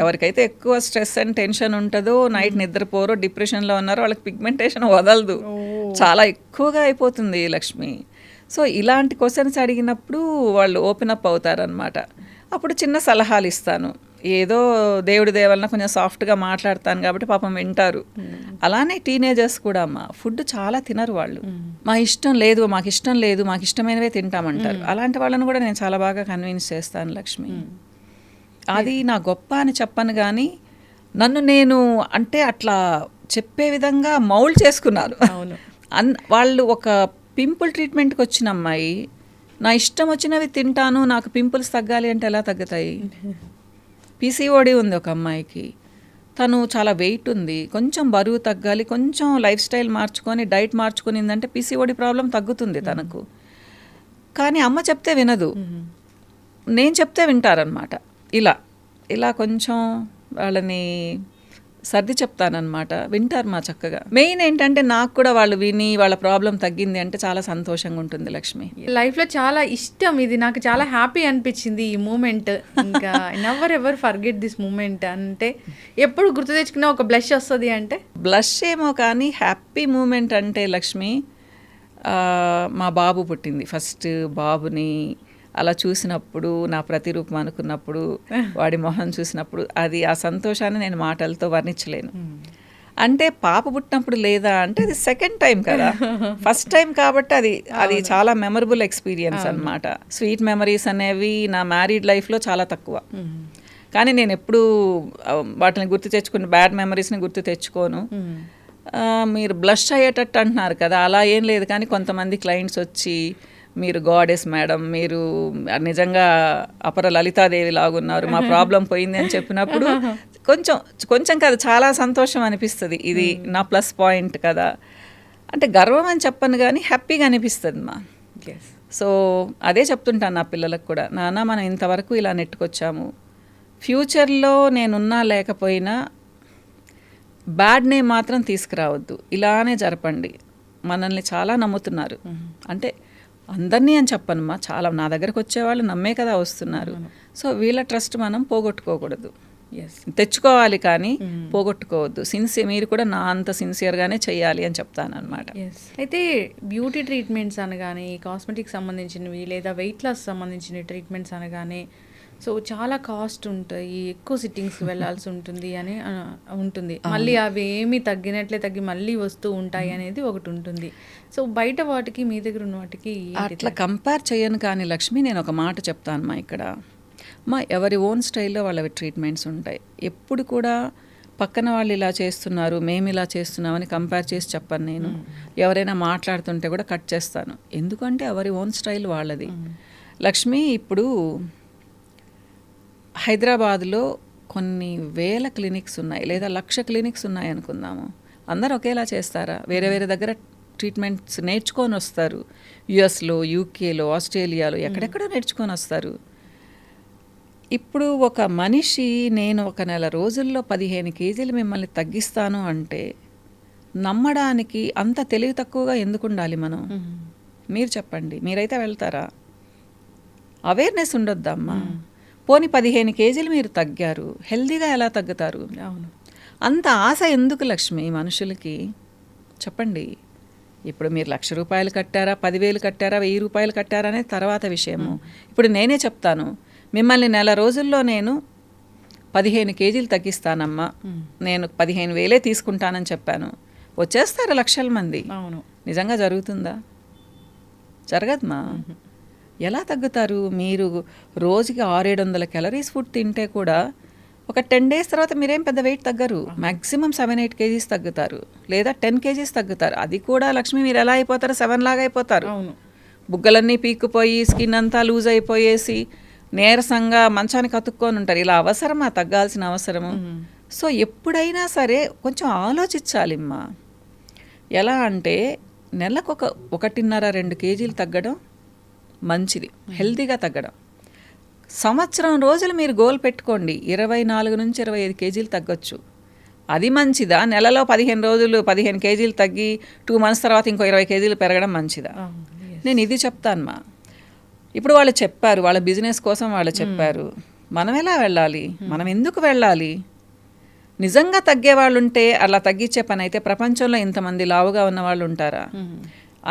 ఎవరికైతే ఎక్కువ స్ట్రెస్ అండ్ టెన్షన్ ఉంటుందో, నైట్ నిద్రపోరో, డిప్రెషన్లో ఉన్నారో వాళ్ళకి పిగ్మెంటేషన్ వదలదు, చాలా ఎక్కువగా అయిపోతుంది లక్ష్మి. సో ఇలాంటి క్వశ్చన్స్ అడిగినప్పుడు వాళ్ళు ఓపెన్ అప్ అవుతారనమాట. అప్పుడు చిన్న సలహాలు ఇస్తాను, ఏదో దేవుడి దేవలన కొంచెం సాఫ్ట్గా మాట్లాడతాను కాబట్టి పాపం వింటారు. అలానే టీనేజర్స్ కూడా అమ్మ ఫుడ్ చాలా తినరు వాళ్ళు. మాకు ఇష్టం లేదు మాకు ఇష్టమైనవే తింటామంటారు. అలాంటి వాళ్ళని కూడా నేను చాలా బాగా కన్విన్స్ చేస్తాను లక్ష్మి. అది నా గొప్ప అని చెప్పను కానీ నన్ను నేను అంటే అట్లా చెప్పే విధంగా మౌల్డ్ చేసుకున్నారు. వాళ్ళు ఒక పింపుల్ ట్రీట్మెంట్కి వచ్చిన అమ్మాయి నా ఇష్టం వచ్చినవి తింటాను, నాకు పింపుల్స్ తగ్గాలి అంటే ఎలా తగ్గుతాయి? పీసీఓడి ఉంది ఒక అమ్మాయికి, తను చాలా వెయిట్ ఉంది, కొంచెం బరువు తగ్గాలి, కొంచెం లైఫ్ స్టైల్ మార్చుకొని డైట్ మార్చుకునిందంటే పీసీఓడి ప్రాబ్లం తగ్గుతుంది తనకు. కానీ అమ్మ చెప్తే వినదు, నేను చెప్తే వింటారనమాట. ఇలా కొంచెం వాళ్ళని సర్ది చెప్తానమాట, వింటారు మా చక్కగా. మెయిన్ ఏంటంటే నాకు కూడా వాళ్ళు విని వాళ్ళ ప్రాబ్లం తగ్గింది అంటే చాలా సంతోషంగా ఉంటుంది లక్ష్మి. లైఫ్లో చాలా ఇష్టం ఇది, నాకు చాలా హ్యాపీ అనిపించింది ఈ మూమెంట్. ఇంకా ఎవర్ ఫర్గెట్ దిస్ మూమెంట్. అంటే ఎప్పుడు గుర్తు తెచ్చుకున్నా ఒక బ్లష్ వస్తుంది. అంటే బ్లష్ ఏమో కానీ హ్యాపీ మూమెంట్ అంటే లక్ష్మి, మా బాబు పుట్టింది, ఫస్ట్ బాబుని అలా చూసినప్పుడు, నా ప్రతిరూపం అనుకున్నప్పుడు, వాడి మొహం చూసినప్పుడు, అది ఆ సంతోషాన్ని నేను మాటలతో వర్ణించలేను. అంటే పాప పుట్టినప్పుడు లేదా అంటే అది సెకండ్ టైం కదా, ఫస్ట్ టైం కాబట్టి అది చాలా మెమరబుల్ ఎక్స్పీరియన్స్ అనమాట. స్వీట్ మెమరీస్ అనేవి నా మ్యారీడ్ లైఫ్లో చాలా తక్కువ. కానీ నేను ఎప్పుడు వాటిని గుర్తు తెచ్చుకుని బ్యాడ్ మెమరీస్ని గుర్తు తెచ్చుకోను. మీరు బ్లష్ అయ్యేటట్టు అంటున్నారు కదా, అలా ఏం లేదు. కానీ కొంతమంది క్లయింట్స్ వచ్చి మీరు గాడెస్ మేడం, మీరు నిజంగా అపర లలితాదేవి లాగున్నారు, మా ప్రాబ్లం పోయింది అని చెప్పినప్పుడు కొంచెం కదా చాలా సంతోషం అనిపిస్తుంది. ఇది నా ప్లస్ పాయింట్ కదా. అంటే గర్వం అని చెప్పను కానీ హ్యాపీగా అనిపిస్తుంది మా. సో అదే చెప్తుంటాను నా పిల్లలకు కూడా, నాన్న మనం ఇంతవరకు ఇలా నెట్టుకొచ్చాము, ఫ్యూచర్లో నేనున్నా లేకపోయినా బ్యాడ్ నేమ్ మాత్రం తీసుకురావద్దు, ఇలానే జరపండి. మనల్ని చాలా నమ్ముతున్నారు, అంటే అందరినీ అని చెప్పనమ్మా, చాలా నా దగ్గరకు వచ్చేవాళ్ళు నమ్మే కదా వస్తున్నారు. సో వీళ్ళ ట్రస్ట్ మనం పోగొట్టుకోకూడదు, తెచ్చుకోవాలి కానీ పోగొట్టుకోవద్దు. మీరు కూడా నా అంత సిన్సియర్గానే చేయాలి అని చెప్తాను అనమాట. అయితే బ్యూటీ ట్రీట్మెంట్స్ అనగానే, కాస్మెటిక్స్ సంబంధించినవి లేదా వెయిట్ లాస్ సంబంధించిన ట్రీట్మెంట్స్ అనగానే సో చాలా కాస్ట్ ఉంటాయి, ఎక్కువ సిట్టింగ్స్ వెళ్ళాల్సి ఉంటుంది అని ఉంటుంది. మళ్ళీ అవి ఏమి తగ్గి మళ్ళీ వస్తూ ఉంటాయి అనేది ఒకటి ఉంటుంది. సో బయట వాటికి మీ దగ్గర ఉన్న వాటికి అట్లా కంపేర్ చేయను. కానీ లక్ష్మి నేను ఒక మాట చెప్తాను మా, ఇక్కడ మా ఎవరి ఓన్ స్టైల్లో వాళ్ళవి ట్రీట్మెంట్స్ ఉంటాయి. ఎప్పుడు కూడా పక్కన వాళ్ళు ఇలా చేస్తున్నారు మేము ఇలా చేస్తున్నామని కంపేర్ చేసి చెప్పను నేను. ఎవరైనా మాట్లాడుతుంటే కూడా కట్ చేస్తాను, ఎందుకంటే ఎవరి ఓన్ స్టైల్ వాళ్ళది. లక్ష్మి ఇప్పుడు హైదరాబాద్లో కొన్ని వేల క్లినిక్స్ ఉన్నాయి, లేదా 1,00,000 క్లినిక్స్ ఉన్నాయి అనుకుందాము. అందరూ ఒకేలా చేస్తారా? వేరే వేరే దగ్గర ట్రీట్మెంట్స్ నేర్చుకొని వస్తారు. యుఎస్లో, యూకేలో, ఆస్ట్రేలియాలో ఎక్కడెక్కడో నేర్చుకొని వస్తారు. ఇప్పుడు ఒక మనిషి నేను ఒక నెల రోజుల్లో 15 కేజీలు మిమ్మల్ని తగ్గిస్తాను అంటే నమ్మడానికి అంత తెలివి తక్కువగా ఎందుకు ఉండాలి మనం? మీరు చెప్పండి, మీరైతే వెళ్తారా? అవేర్నెస్ ఉండొద్దమ్మా. పోనీ 15 కేజీలు మీరు తగ్గారు, హెల్దీగా ఎలా తగ్గుతారు? అవును, అంత ఆశ ఎందుకు లక్ష్మి మనుషులకి చెప్పండి. ఇప్పుడు మీరు 1,00,000 రూపాయలు కట్టారా, 10,000 కట్టారా, 1,000 రూపాయలు కట్టారా అనేది తర్వాత విషయము. ఇప్పుడు నేనే చెప్తాను, మిమ్మల్ని నెల రోజుల్లో నేను 15 కేజీలు తగ్గిస్తానమ్మా, నేను 15,000 తీసుకుంటానని చెప్పాను. వచ్చేస్తారు లక్షల మంది. అవును, నిజంగా జరుగుతుందా? జరగదమ్మా. ఎలా తగ్గుతారు? మీరు రోజుకి 600-700 క్యాలరీస్ ఫుడ్ తింటే కూడా ఒక 10 days తర్వాత మీరేం పెద్ద వెయిట్ తగ్గరు. మ్యాక్సిమం 7-8 కేజీస్ తగ్గుతారు, లేదా 10 కేజీస్ తగ్గుతారు. అది కూడా లక్ష్మి మీరు ఎలా అయిపోతారు? 7 లాగా అయిపోతారు. అవును, బుగ్గలన్నీ పీక్కుపోయి స్కిన్ అంతా లూజ్ అయిపోయేసి నీరసంగా మంచానికి అతుక్కొని ఉంటారు. ఇలా అవసరమా? తగ్గాల్సిన అవసరము. సో ఎప్పుడైనా సరే కొంచెం ఆలోచించాలిమ్మా. ఎలా అంటే నెలకు 1.5-2 కేజీలు తగ్గడం మంచిది, హెల్తీగా తగ్గడం. సంవత్సరం రోజులు మీరు గోల్ పెట్టుకోండి, 24 నుంచి 25 కేజీలు తగ్గొచ్చు. అది మంచిదా? నెలలో 15 కేజీలు తగ్గి 2 months తర్వాత ఇంకో 20 కేజీలు పెరగడం మంచిదా? నేను ఇది చెప్తాను. ఇప్పుడు వాళ్ళు చెప్పారు, వాళ్ళ బిజినెస్ కోసం వాళ్ళు చెప్పారు, మనం ఎలా వెళ్ళాలి, మనం ఎందుకు వెళ్ళాలి? నిజంగా తగ్గే వాళ్ళు ఉంటే అలా తగ్గించే పని అయితే ప్రపంచంలో ఇంతమంది లావుగా ఉన్న వాళ్ళు ఉంటారా?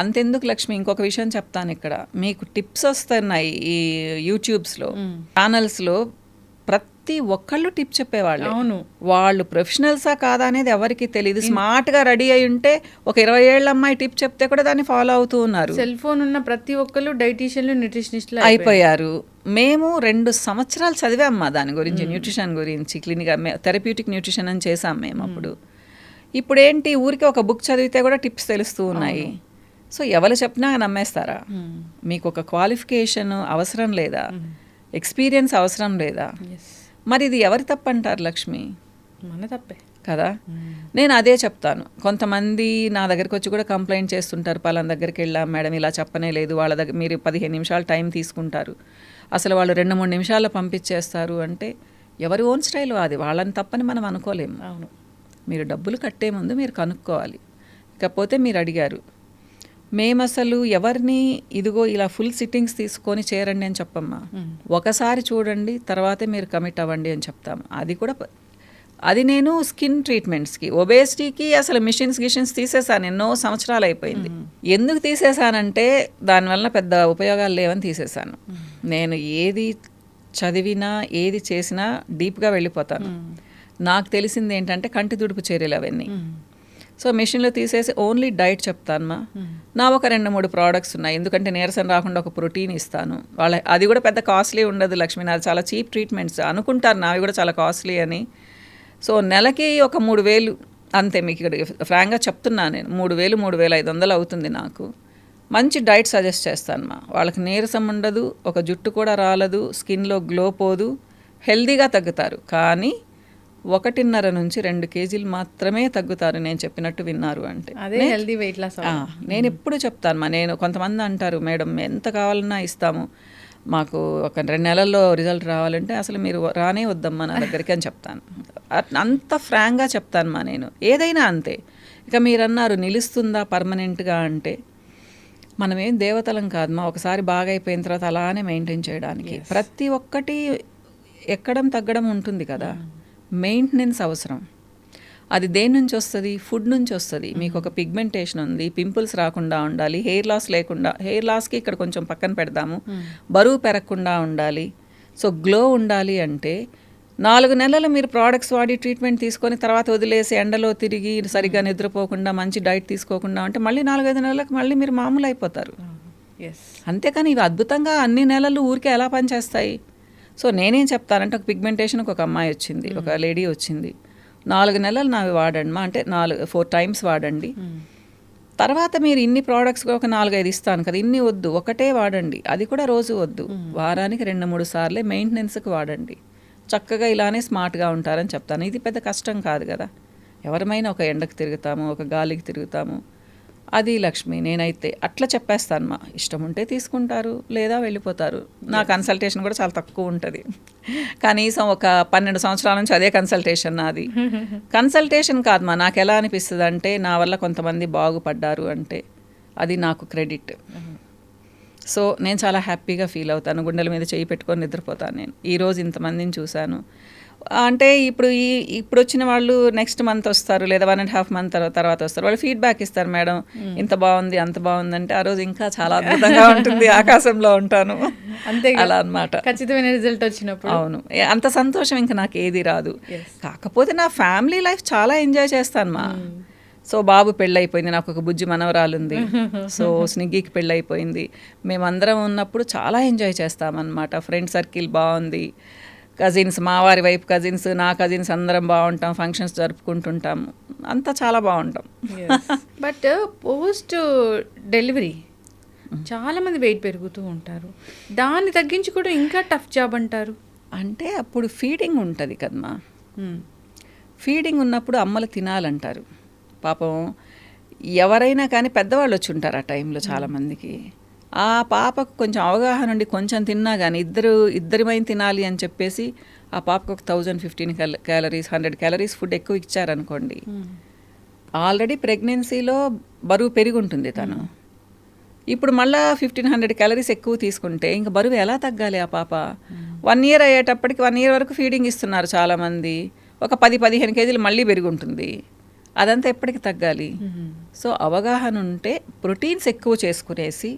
అంతెందుకు లక్ష్మి, ఇంకొక విషయం చెప్తాను. ఇక్కడ మీకు టిప్స్ వస్తున్నాయి ఈ యూట్యూబ్స్లో, ఛానల్స్లో, ప్రతి ఒక్కళ్ళు టిప్ చెప్పేవాళ్ళు. అవును, వాళ్ళు ప్రొఫెషనల్సా కాదా అనేది ఎవరికి తెలియదు. స్మార్ట్గా రెడీ అయి ఉంటే ఒక 20 ఏళ్ళ అమ్మాయి టిప్ చెప్తే కూడా దాన్ని ఫాలో అవుతూ ఉన్నారు. సెల్ ఫోన్ ఉన్న ప్రతి ఒక్కళ్ళు డైటీషియన్లు, న్యూట్రిషనిస్టులు అయిపోయారు. మేము 2 సంవత్సరాలు చదివామ్మా దాని గురించి, న్యూట్రిషన్ గురించి, థెరప్యూటిక్ న్యూట్రిషన్ అని చేసాం మేము అప్పుడు. ఇప్పుడు ఏంటి, ఊరికి ఒక బుక్ చదివితే కూడా టిప్స్ తెలుస్తూ ఉన్నాయి. సో ఎవరు చెప్పినా నమ్మేస్తారా? మీకు ఒక క్వాలిఫికేషన్ అవసరం లేదా? ఎక్స్పీరియన్స్ అవసరం లేదా? మరి ఇది ఎవరి తప్పు అంటారు లక్ష్మి? మన తప్పే కదా. నేను అదే చెప్తాను. కొంతమంది నా దగ్గరికి వచ్చి కూడా కంప్లైంట్ చేస్తుంటారు, పలానా దగ్గరికి వెళ్ళాం మేడం, ఇలా చెప్పనే లేదు, వాళ్ళ దగ్గర మీరు 15 నిమిషాలు టైం తీసుకుంటారు, అసలు వాళ్ళు 2-3 నిమిషాల్లో పంపించేస్తారు అంటే ఎవరి ఓన్ స్టైల్ అది, వాళ్ళని తప్పని మనం అనుకోలేము. అవును, మీరు డబ్బులు కట్టే ముందు మీరు కనుక్కోవాలి. ఇకపోతే మీరు అడిగారు, మేము అసలు ఎవరిని ఇదిగో ఇలా ఫుల్ సిట్టింగ్స్ తీసుకొని చేరండి అని చెప్పమ్మా. ఒకసారి చూడండి, తర్వాతే మీరు కమిట్ అవ్వండి అని చెప్తాము. అది నేను స్కిన్ ట్రీట్మెంట్స్కి, ఒబేసిటీకి అసలు గిషన్స్ తీసేసాను, ఎన్నో సంవత్సరాలు అయిపోయింది. ఎందుకు తీసేసానంటే దానివల్ల పెద్ద ఉపయోగాలు లేవని తీసేసాను. నేను ఏది చదివినా ఏది చేసినా డీప్గా వెళ్ళిపోతాను. నాకు తెలిసింది ఏంటంటే కంటి తుడుపు చర్యలు అవన్నీ. సో మెషిన్లో తీసేసి ఓన్లీ డైట్ చెప్తానమ్మా. నా ఒక 2-3 ప్రోడక్ట్స్ ఉన్నాయి, ఎందుకంటే నీరసం రాకుండా ఒక ప్రోటీన్ ఇస్తాను. అది కూడా పెద్ద కాస్ట్లీ ఉండదు లక్ష్మి, నాది చాలా చీప్ ట్రీట్మెంట్స్ అనుకుంటారు, నావి కూడా చాలా కాస్ట్లీ అని. సో నెలకి ఒక 3,000 అంతే, మీకు ఇక్కడ ఫ్రాంక్గా చెప్తున్నాను నేను. 3,000-3,500 అవుతుంది నాకు. మంచి డైట్ సజెస్ట్ చేస్తానమ్మా. వాళ్ళకి నీరసం ఉండదు, ఒక జుట్టు కూడా రాలదు, స్కిన్లో గ్లో పోదు, హెల్దీగా తగ్గుతారు. కానీ 1.5 నుంచి 2 కేజీలు మాత్రమే తగ్గుతారు, నేను చెప్పినట్టు విన్నారు అంటే. అదే హెల్దీ వెయిట్ లాస్. నేను ఎప్పుడు చెప్తాను, నేను కొంతమంది అంటారు మేడం ఎంత కావాలన్నా ఇస్తాము, మాకు ఒక 2 నెలల్లో రిజల్ట్ రావాలంటే అసలు మీరు రానే వద్దమ్మా నా దగ్గరికి అని చెప్తాను. అంత ఫ్రాంక్గా చెప్తాను నేను, ఏదైనా అంతే. ఇక మీరు అన్నారు నిలుస్తుందా పర్మనెంట్గా అంటే, మనమేం దేవతలం కాదమ్మా, ఒకసారి బాగా అయిపోయిన తర్వాత అలానే మెయింటైన్ చేయడానికి. ప్రతి ఒక్కటి ఎక్కడం తగ్గడం ఉంటుంది కదా, మెయింటెనెన్స్ అవసరం. అది దేని నుంచి వస్తుంది? ఫుడ్ నుంచి వస్తుంది. మీకు ఒక పిగ్మెంటేషన్ ఉంది, పింపుల్స్ రాకుండా ఉండాలి, హెయిర్ లాస్ లేకుండా, హెయిర్ లాస్కి ఇక్కడ కొంచెం పక్కన పెడదాము, బరువు పెరగకుండా ఉండాలి, సో గ్లో ఉండాలి అంటే 4 నెలలు మీరు ప్రోడక్ట్స్ వాడి ట్రీట్మెంట్ తీసుకొని తర్వాత వదిలేసి ఎండలో తిరిగి సరిగ్గా నిద్రపోకుండా మంచి డైట్ తీసుకోకుండా అంటే మళ్ళీ 4-5 నెలలకు మళ్ళీ మీరు మామూలు అయిపోతారు. అంతేకాని ఇవి అద్భుతంగా అన్ని నెలలు ఊరికే ఎలా పనిచేస్తాయి? సో నేనేం చెప్తానంటే, ఒక పిగ్మెంటేషన్కి ఒక అమ్మాయి వచ్చింది, ఒక లేడీ వచ్చింది, 4 నెలలు నావి వాడండి అంటే 4 times వాడండి. తర్వాత మీరు ఇన్ని ప్రోడక్ట్స్ ఒక 4-5 ఇస్తాను కదా, ఇన్ని వద్దు, ఒకటే వాడండి, అది కూడా రోజు వద్దు, వారానికి 2-3 సార్లే మెయింటెనెన్స్కి వాడండి, చక్కగా ఇలానే స్మార్ట్గా ఉంటారని చెప్తాను. ఇది పెద్ద కష్టం కాదు కదా, ఎవరమైనా ఒక ఎండకు తిరుగుతాము, ఒక గాలికి తిరుగుతాము. అది లక్ష్మి, నేనైతే అట్లా చెప్పేస్తాను. మా ఇష్టం ఉంటే తీసుకుంటారు, లేదా వెళ్ళిపోతారు. నా కన్సల్టేషన్ కూడా చాలా తక్కువ ఉంటుంది, కనీసం ఒక 12 సంవత్సరాల నుంచి అదే కన్సల్టేషన్ నాది. కన్సల్టేషన్ కాదమ్మా, నాకు ఎలా అనిపిస్తుంది అంటే, నా వల్ల కొంతమంది బాగుపడ్డారు అంటే అది నాకు క్రెడిట్. సో నేను చాలా హ్యాపీగా ఫీల్ అవుతాను, గుండెల మీద చేయి పెట్టుకొని నిద్రపోతాను. నేను ఈరోజు ఇంతమందిని చూశాను అంటే, ఇప్పుడు వచ్చిన వాళ్ళు నెక్స్ట్ మంత్ వస్తారు, లేదా 1.5 months తర్వాత వస్తారు, వాళ్ళు ఫీడ్బ్యాక్ ఇస్తారు, మేడం ఇంత బాగుంది అంత బాగుంది అంటే, ఆ రోజు ఇంకా చాలా అద్భుతంగా ఉంటుంది, ఆకాశంలో ఉంటాను. అంతే అలా అన్నమాట. ఖచ్చితమైన రిజల్ట్ వచ్చినప్పుడు అవును, అంత సంతోషం ఇంకా నాకు ఏది రాదు. కాకపోతే నా ఫ్యామిలీ లైఫ్ చాలా ఎంజాయ్ చేస్తాను మా. సో బాబు పెళ్ళైపోయింది, నాకు ఒక బుజ్జి మనవరాలు ఉంది, సో స్నిగ్గికి పెళ్ళైపోయింది, మేమందరం ఉన్నప్పుడు చాలా ఎంజాయ్ చేస్తామన్నమాట. ఫ్రెండ్ సర్కిల్ బాగుంది, కజిన్స్, మా వారి వైపు కజిన్స్, నా కజిన్స్ అందరం బాగుంటాం, ఫంక్షన్స్ జరుపుకుంటుంటాము, అంతా చాలా బాగుంటాం. బట్ పోస్ట్ డెలివరీ చాలామంది వెయిట్ పెరుగుతూ ఉంటారు, దాన్ని తగ్గించుకోవడం ఇంకా టఫ్ జాబ్ అంటారు. అంటే అప్పుడు ఫీడింగ్ ఉంటుంది కదమ్మా, ఫీడింగ్ ఉన్నప్పుడు అమ్మలు తినాలంటారు. పాపం ఎవరైనా కానీ పెద్దవాళ్ళు వచ్చి ఉంటారు ఆ టైంలో చాలామందికి. ఆ పాపకు కొంచెం అవగాహన ఉండి కొంచెం తిన్నా కానీ ఇద్దరిమైనా తినాలి అని చెప్పేసి ఆ పాపకు ఒక 1015 క్యాలరీస్ 100 క్యాలరీస్ ఫుడ్ ఎక్కువ ఇచ్చారనుకోండి, ఆల్రెడీ ప్రెగ్నెన్సీలో బరువు పెరిగి ఉంటుంది తను. ఇప్పుడు మళ్ళీ 1500 క్యాలరీస్ ఎక్కువ తీసుకుంటే ఇంకా బరువు ఎలా తగ్గాలి ఆ పాప? 1 year అయ్యేటప్పటికి 1 year వరకు ఫీడింగ్ ఇస్తున్నారు చాలామంది, ఒక 10-15 కేజీలు మళ్ళీ పెరిగి ఉంటుంది. అదంతా ఎప్పటికి తగ్గాలి? సో అవగాహన ఉంటే ప్రోటీన్స్ ఎక్కువ చేసుకునేసి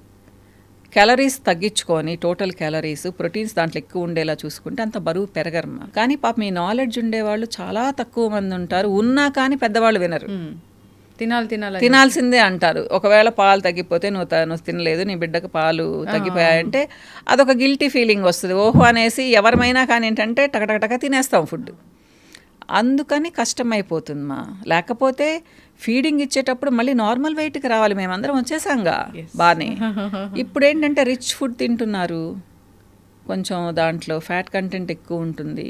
క్యాలరీస్ తగ్గించుకొని టోటల్ క్యాలరీస్ ప్రోటీన్స్ దాంట్లో ఎక్కువ ఉండేలా చూసుకుంటే అంత బరువు పెరగరమ్మా. కానీ పాప మీ నాలెడ్జ్ ఉండేవాళ్ళు చాలా తక్కువ మంది ఉంటారు, ఉన్నా కానీ పెద్దవాళ్ళు వినరు. తినాల్సిందే అంటారు. ఒకవేళ పాలు తగ్గిపోతే నువ్వు తినలేదు, నీ బిడ్డకు పాలు తగ్గిపోయాయంటే అదొక గిల్టీ ఫీలింగ్ వస్తుంది. ఓహో అనేసి ఎవరమైనా కానీ ఏంటంటే టకటక తినేస్తాం ఫుడ్. అందుకని కష్టమైపోతుందమ్మా. లేకపోతే ఫీడింగ్ ఇచ్చేటప్పుడు మళ్ళీ నార్మల్ వెయిట్కి రావాలి. మేమందరం వచ్చేసాంగా బాగానే. ఇప్పుడు ఏంటంటే రిచ్ ఫుడ్ తింటున్నారు, కొంచెం దాంట్లో ఫ్యాట్ కంటెంట్ ఎక్కువ ఉంటుంది,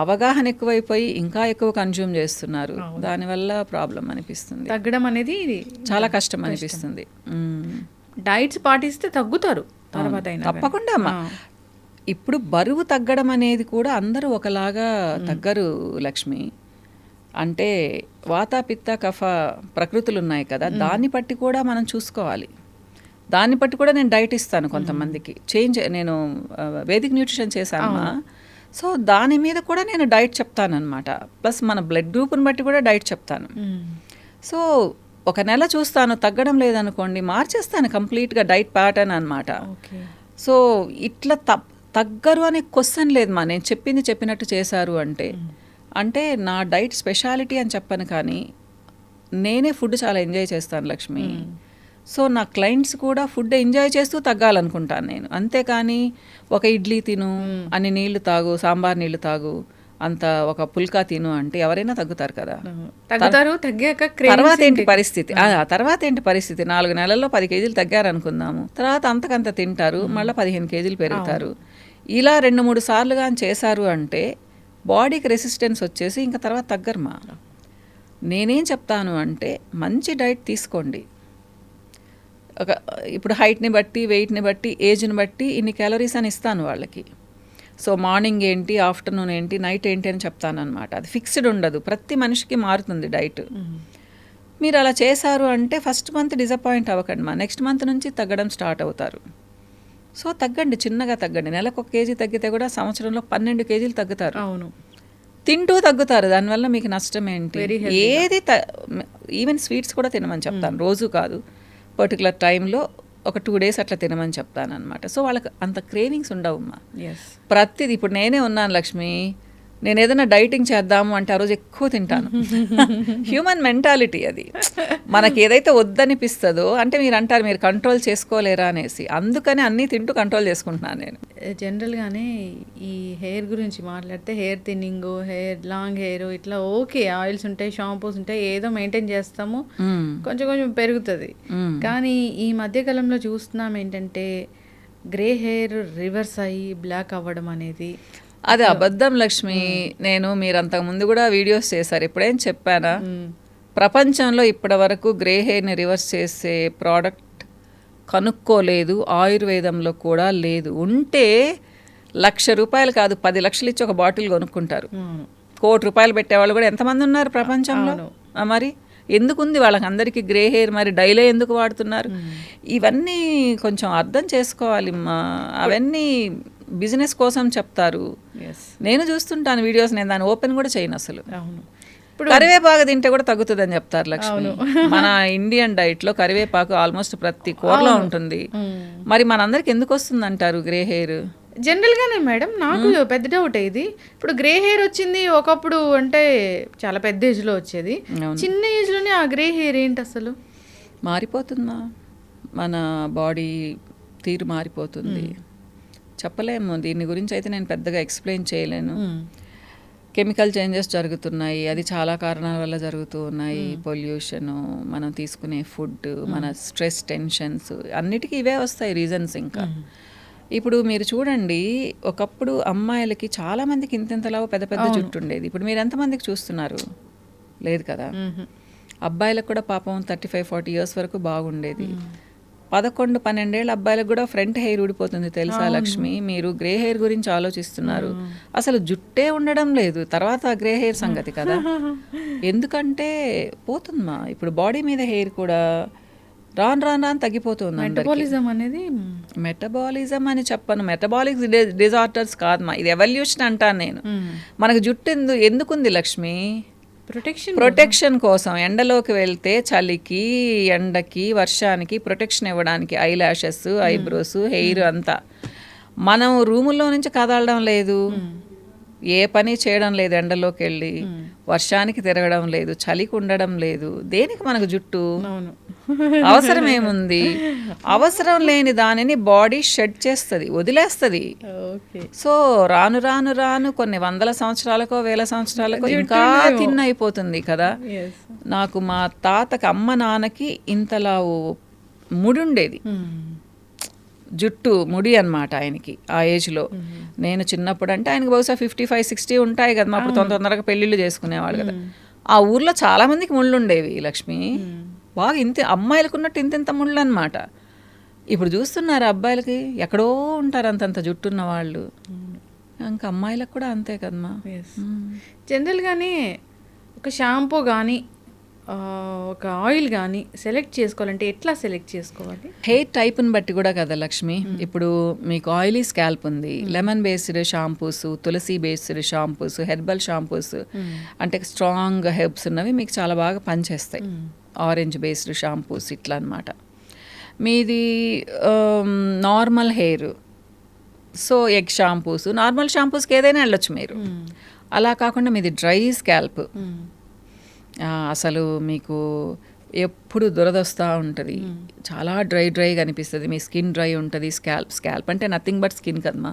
అవగాహన ఎక్కువైపోయి ఇంకా ఎక్కువ కన్జ్యూమ్ చేస్తున్నారు. దానివల్ల ప్రాబ్లం అనిపిస్తుంది, తగ్గడం అనేది చాలా కష్టం అనిపిస్తుంది. డైట్స్ పాటిస్తే తగ్గుతారు తర్వాత తప్పకుండా అమ్మా. ఇప్పుడు బరువు తగ్గడం అనేది కూడా అందరూ ఒకలాగా తగ్గరు లక్ష్మి. అంటే వాత పిత్త కఫ ప్రకృతులు ఉన్నాయి కదా, దాన్ని బట్టి కూడా మనం చూసుకోవాలి. దాన్ని బట్టి కూడా నేను డైట్ ఇస్తాను కొంతమందికి. నేను వేదిక్ న్యూట్రిషన్ చేశానమ్మా. సో దాని మీద కూడా నేను డైట్ చెప్తానన్నమాట. ప్లస్ మన బ్లడ్ గ్రూప్ని బట్టి కూడా డైట్ చెప్తాను. సో ఒక నెల చూస్తాను, తగ్గడం లేదనుకోండి మార్చేస్తాను కంప్లీట్గా డైట్ ప్యాటర్న్ అనమాట. సో ఇట్లా తగ్గరు అనే క్వశ్చన్ లేదమ్మా. నేను చెప్పింది చెప్పినట్టు చేశారు అంటే నా డైట్ స్పెషాలిటీ అని చెప్పను, కానీ నేనే ఫుడ్ చాలా ఎంజాయ్ చేస్తాను లక్ష్మి. సో నా క్లయింట్స్ కూడా ఫుడ్ ఎంజాయ్ చేస్తూ తగ్గాలనుకుంటాను నేను. అంతేకాని ఒక ఇడ్లీ తిను, అన్ని నీళ్లు తాగు, సాంబార్ నీళ్లు తాగు, అంత ఒక పుల్కా తిను అంటే ఎవరైనా తగ్గుతారు కదా. తర్వాత ఏంటి పరిస్థితి? తర్వాత ఏంటి పరిస్థితి? 4 నెలల్లో 10 కేజీలు తగ్గారనుకుందాము, తర్వాత అంతకంత తింటారు, మళ్ళీ 15 కేజీలు పెరుగుతారు. ఇలా 2-3 సార్లు కానీ చేశారు అంటే బాడీకి రెసిస్టెన్స్ వచ్చేసి ఇంకా తర్వాత తగ్గరమా. నేనేం చెప్తాను అంటే మంచి డైట్ తీసుకోండి. ఇప్పుడు హైట్ని బట్టి, వెయిట్ని బట్టి, ఏజ్ని బట్టి ఇన్ని క్యాలరీస్ అని ఇస్తాను వాళ్ళకి. సో మార్నింగ్ ఏంటి, ఆఫ్టర్నూన్ ఏంటి, నైట్ ఏంటి అని చెప్తాను అనమాట. అది ఫిక్స్డ్ ఉండదు, ప్రతి మనిషికి మారుతుంది డైట్. మీరు అలా చేశారు అంటే ఫస్ట్ మంత్ డిసప్పాయింట్ అవ్వకండి మా, నెక్స్ట్ మంత్ నుంచి తగ్గడం స్టార్ట్ అవుతారు. సో తగ్గండి, చిన్నగా తగ్గండి. నెలకు 1 కేజీ తగ్గితే కూడా సంవత్సరంలో 12 కేజీలు తగ్గుతారు. అవును, తింటూ తగ్గుతారు. దానివల్ల మీకు నష్టం ఏంటి? ఏది ఈవెన్ స్వీట్స్ కూడా తినమని చెప్తాను, రోజు కాదు, పర్టికులర్ టైంలో ఒక 2 days అట్లా తినమని చెప్తాను అనమాట. సో వాళ్ళకి అంత క్రేవింగ్స్ ఉండవమ్మా. ప్రతిది ఇప్పుడు నేనే ఉన్నాను లక్ష్మి, నేను ఏదైనా డైటింగ్ చేద్దాము అంటే ఆ రోజు ఎక్కువ తింటాను. హ్యూమన్ మెంటాలిటీ అది. మనకి ఏదైతే వద్దనిపిస్తుందో, అంటే మీరు అంటారు మీరు కంట్రోల్ చేసుకోలేరా అనేసి, అందుకని అన్నీ తింటూ కంట్రోల్ చేసుకుంటున్నాను నేను. జనరల్గానే ఈ హెయిర్ గురించి మాట్లాడితే hair thinning, hair long hair ఇట్లా ఓకే, ఆయిల్స్ ఉంటాయి, షాంపూస్ ఉంటాయి, ఏదో మెయింటైన్ చేస్తాము, కొంచెం కొంచెం పెరుగుతుంది. కానీ ఈ మధ్యకాలంలో చూస్తున్నాం ఏంటంటే గ్రే హెయిర్ రివర్స్ అయ్యి బ్లాక్ అవ్వడం అనేది అది అబద్ధం లక్ష్మి. మీరు అంతకుముందు కూడా వీడియోస్ చేశారు, ఇప్పుడేం చెప్పానా? ప్రపంచంలో ఇప్పటి వరకు గ్రే హెయిర్ని రివర్స్ చేసే ప్రోడక్ట్ కనుక్కోలేదు, ఆయుర్వేదంలో కూడా లేదు. ఉంటే ₹1,00,000 కాదు 10 లక్షలు ఇచ్చి ఒక బాటిల్ కొనుక్కుంటారు. ₹1,00,00,000 పెట్టేవాళ్ళు కూడా ఎంతమంది ఉన్నారు ప్రపంచంలో? మరి ఎందుకుంది వాళ్ళకి అందరికీ గ్రే హెయిర్? మరి డైలీ ఎందుకు వాడుతున్నారు? ఇవన్నీ కొంచెం అర్థం చేసుకోవాలి. అవన్నీ బిజినెస్ కోసం చెప్తారు. నేను చూస్తుంటాను వీడియోస్, నేను దాన్ని ఓపెన్ కూడా చేయను అసలు. కరివేపాకు తింటే కూడా తగ్గుతుందని చెప్తారు లక్ష్మి. మన ఇండియన్ డైట్లో కరివేపాకు ఆల్మోస్ట్ ప్రతి కూరలో ఉంటుంది. మరి మనందరికి ఎందుకు వస్తుంది అంటారు గ్రే హెయిర్? జనరల్గానే మేడం, నాకు పెద్ద డౌట్ ఇది. ఇప్పుడు గ్రే హెయిర్ వచ్చింది ఒకప్పుడు, అంటే చాలా పెద్ద ఏజ్లో వచ్చేది, చిన్న ఏజ్లోనే ఆ గ్రే హెయిర్ ఏంటి అసలు? మారిపోతుందా, మన బాడీ తీరు మారిపోతుంది. చెప్పలేము, దీని గురించి అయితే నేను పెద్దగా ఎక్స్ప్లెయిన్ చేయలేను. కెమికల్ చేంజెస్ జరుగుతున్నాయి, అది చాలా కారణాల వల్ల జరుగుతూ ఉన్నాయి. పొల్యూషను, మనం తీసుకునే ఫుడ్, మన స్ట్రెస్, టెన్షన్స్, అన్నిటికీ ఇవే వస్తాయి రీజన్స్. ఇంకా ఇప్పుడు మీరు చూడండి, ఒకప్పుడు అమ్మాయిలకి చాలామందికి ఇంతెంతలా పెద్ద పెద్ద జుట్టు ఉండేది. ఇప్పుడు మీరు ఎంతమందికి చూస్తున్నారు? లేదు కదా. అబ్బాయిలకు కూడా పాపం 35-40 ఇయర్స్ వరకు బాగుండేది. 11-12 ఏళ్ళ అబ్బాయిలకు కూడా ఫ్రంట్ హెయిర్ ఊడిపోతుంది తెలుసా లక్ష్మి. మీరు గ్రే హెయిర్ గురించి ఆలోచిస్తున్నారు, అసలు జుట్టే ఉండడం లేదు. తర్వాత గ్రే హెయిర్ సంగతి కదా, ఎందుకంటే పోతుందమ్మా. ఇప్పుడు బాడీ మీద హెయిర్ కూడా రాను రాను రాను తగ్గిపోతుంది. మెటబాలిజం అనేది మెటబాలిజం అని చెప్పను, మెటబాలిక్ డిజార్డర్స్ కాదమ్మా, ఇది ఎవల్యూషన్ అంటాను నేను. మనకు జుట్టు ఎందుకుంది లక్ష్మి? ప్రొటెక్షన్ కోసం. ఎండలోకి వెళ్తే చలికి, ఎండకి, వర్షానికి ప్రొటెక్షన్ ఇవ్వడానికి ఐ ల్యాషెస్, ఐబ్రోస్, హెయిర్ అంతా. మనం రూముల్లో నుంచి కదలడం లేదు, ఏ పని చేయడం లేదు, ఎండలోకి వెళ్ళి వర్షానికి తిరగడం లేదు, చలికి ఉండడం లేదు. దేనికి మనకు జుట్టు? అవసరం ఏముంది? అవసరం లేని దానిని బాడీ షెడ్ చేస్తుంది, వదిలేస్తుంది. సో రాను రాను రాను కొన్ని 100 సంవత్సరాలకో 1000 సంవత్సరాలకో ఇంకా తిన్న అయిపోతుంది కదా. నాకు మా తాతకి, అమ్మ నాన్నకి ఇంతలా ముడి ఉండేది, జుట్టు ముడి అనమాట ఆయనకి ఆ ఏజ్లో. నేను చిన్నప్పుడు అంటే ఆయనకి బహుశా 55-60 ఉంటాయి కదా, అప్పుడు తొందరగా పెళ్ళిళ్ళు చేసుకునేవాళ్ళు కదా. ఆ ఊర్లో చాలా మందికి ముళ్ళు ఉండేవి లక్ష్మి, బాగా ఇంత అమ్మాయిలకు ఉన్నట్టు ఇంత ముళ్ళు అనమాట. ఇప్పుడు చూస్తున్నారు అబ్బాయిలకి ఎక్కడో ఉంటారు అంతంత జుట్టున్న వాళ్ళు, ఇంకా అమ్మాయిలకు కూడా అంతే కదమ్మా. జనరల్గానే ఒక షాంపూ కానీ ఒక ఆయిల్ కానీ సెలెక్ట్ చేసుకోవాలంటే ఎట్లా సెలెక్ట్ చేసుకోవాలి? హెయిర్ టైప్ని బట్టి కూడా కదా లక్ష్మి. ఇప్పుడు మీకు ఆయిలీ స్కాల్ప్ ఉంది, లెమన్ బేస్డ్ షాంపూస్, తులసి బేస్డ్ షాంపూస్, హెర్బల్ షాంపూస్ అంటే స్ట్రాంగ్ హెర్బ్స్ ఉన్నవి మీకు చాలా బాగా పనిచేస్తాయి. ఆరెంజ్ బేస్డ్ షాంపూస్ ఇట్లా అనమాట. మీది normal hair, so egg shampoos, normal షాంపూస్కి ఏదైనా వెళ్ళొచ్చు మీరు. అలా కాకుండా మీది డ్రై స్కాల్ప్, అసలు మీకు ఎప్పుడు దురదొస్తూ ఉంటుంది, చాలా డ్రైగా అనిపిస్తుంది, మీ స్కిన్ డ్రై ఉంటుంది. స్కాల్ప్ అంటే నథింగ్ బట్ స్కిన్ కదమ్మా,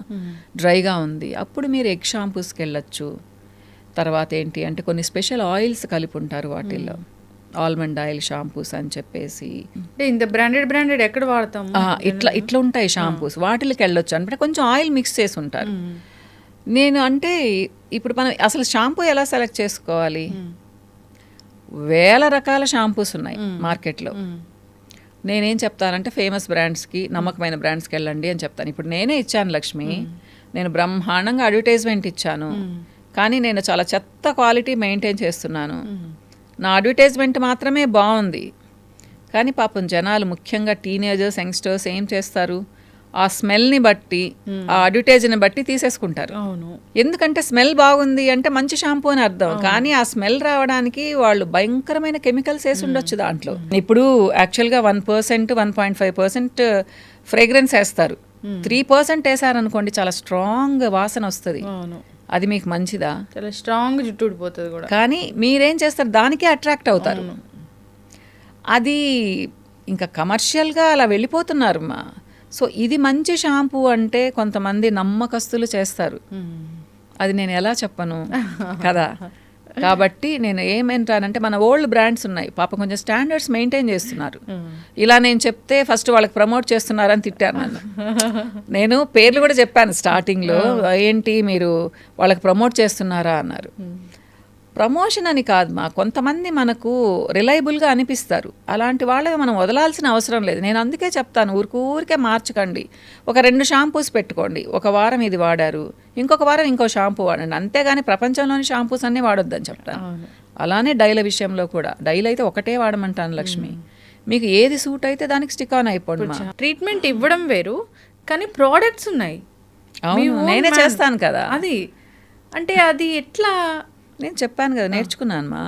డ్రైగా ఉంది. అప్పుడు మీరు ఎగ్ షాంపూస్కి వెళ్ళొచ్చు. తర్వాత ఏంటి అంటే కొన్ని స్పెషల్ ఆయిల్స్ కలిపి ఉంటారు వాటిల్లో, ఆల్మండ్ ఆయిల్ షాంపూస్ అని చెప్పేసి. ఇంత బ్రాండెడ్ ఎక్కడ వాడతాం, ఇట్లా ఉంటాయి షాంపూస్, వాటికి వెళ్ళొచ్చు. అంటే కొంచెం ఆయిల్ మిక్స్ చేసి ఉంటారు. నేను అంటే ఇప్పుడు మనం అసలు షాంపూ ఎలా సెలెక్ట్ చేసుకోవాలి? 1000 రకాల షాంపూస్ ఉన్నాయి మార్కెట్లో. నేనేం చెప్తానంటే ఫేమస్ బ్రాండ్స్కి, నమ్మకమైన బ్రాండ్స్కి వెళ్ళండి అని చెప్తాను. ఇప్పుడు నేనే ఇచ్చాను లక్ష్మి, నేను బ్రహ్మాండంగా అడ్వర్టైజ్మెంట్ ఇచ్చాను, కానీ నేను చాలా చెత్త క్వాలిటీ మెయింటైన్ చేస్తున్నాను. నా అడ్వర్టైజ్మెంట్ మాత్రమే బాగుంది, కానీ పాపం జనాలు ముఖ్యంగా టీనేజర్స్, యంగ్స్టర్స్ ఏం చేస్తారు, ఆ స్మెల్ని బట్టి, ఆ అడ్వర్టైజ్ని బట్టి తీసేసుకుంటారు. ఎందుకంటే స్మెల్ బాగుంది అంటే మంచి షాంపూ అని అర్థం, కానీ ఆ స్మెల్ రావడానికి వాళ్ళు భయంకరమైన కెమికల్స్ వేసి ఉండొచ్చు దాంట్లో. ఇప్పుడు యాక్చువల్గా 1%, 1.5% ఫ్రేగ్రెన్స్ వేస్తారు, 3% వేసారనుకోండి చాలా స్ట్రాంగ్ వాసన వస్తుంది. అది మీకు మంచిదా? చాలా స్ట్రాంగ్ జుట్టు ఊడిపోతుంది కూడా. కానీ మీరేం చేస్తారు, దానికే అట్రాక్ట్ అవుతారు. అది ఇంకా కమర్షియల్గా అలా వెళ్ళిపోతున్నారు మా. సో ఇది మంచి షాంపూ అంటే కొంతమంది నమ్మకస్తులు చేస్తారు, అది నేను ఎలా చెప్పను కదా. కాబట్టి నేను ఏమంటానంటే మన ఓల్డ్ బ్రాండ్స్ ఉన్నాయి, పాప కొంచెం స్టాండర్డ్స్ మెయింటైన్ చేస్తున్నారు. ఇలా నేను చెప్తే ఫస్ట్ వాళ్ళకి ప్రమోట్ చేస్తున్నారని తిట్టారు నన్ను. నేను పేర్లు కూడా చెప్పాను స్టార్టింగ్లో, ఏంటి మీరు వాళ్ళకి ప్రమోట్ చేస్తున్నారా అన్నారు. ప్రమోషన్ అని కాదు మా, కొంతమంది మనకు రిలయబుల్గా అనిపిస్తారు, అలాంటి వాళ్ళని మనం వదలాల్సిన అవసరం లేదు. నేను అందుకే చెప్తాను, ఊరికే మార్చకండి. ఒక 2 షాంపూస్ పెట్టుకోండి, ఒక వారం ఇది వాడారు, ఇంకొక వారం ఇంకో షాంపూ వాడండి, అంతేగాని ప్రపంచంలోని షాంపూస్ అన్నీ వాడొద్దని చెప్తాను. అలానే డైల విషయంలో కూడా, డైల్ అయితే ఒకటే వాడమంటాను లక్ష్మి, మీకు ఏది సూట్ అయితే దానికి స్టిక్ ఆన్ అయిపోండి. ట్రీట్మెంట్ ఇవ్వడం వేరు, కానీ ప్రోడక్ట్స్ ఉన్నాయి. అవును, నేనే చేస్తాను కదా. అది అంటే అది ఎట్లా? నేను చెప్పాను కదా, నేర్చుకున్నాను మా,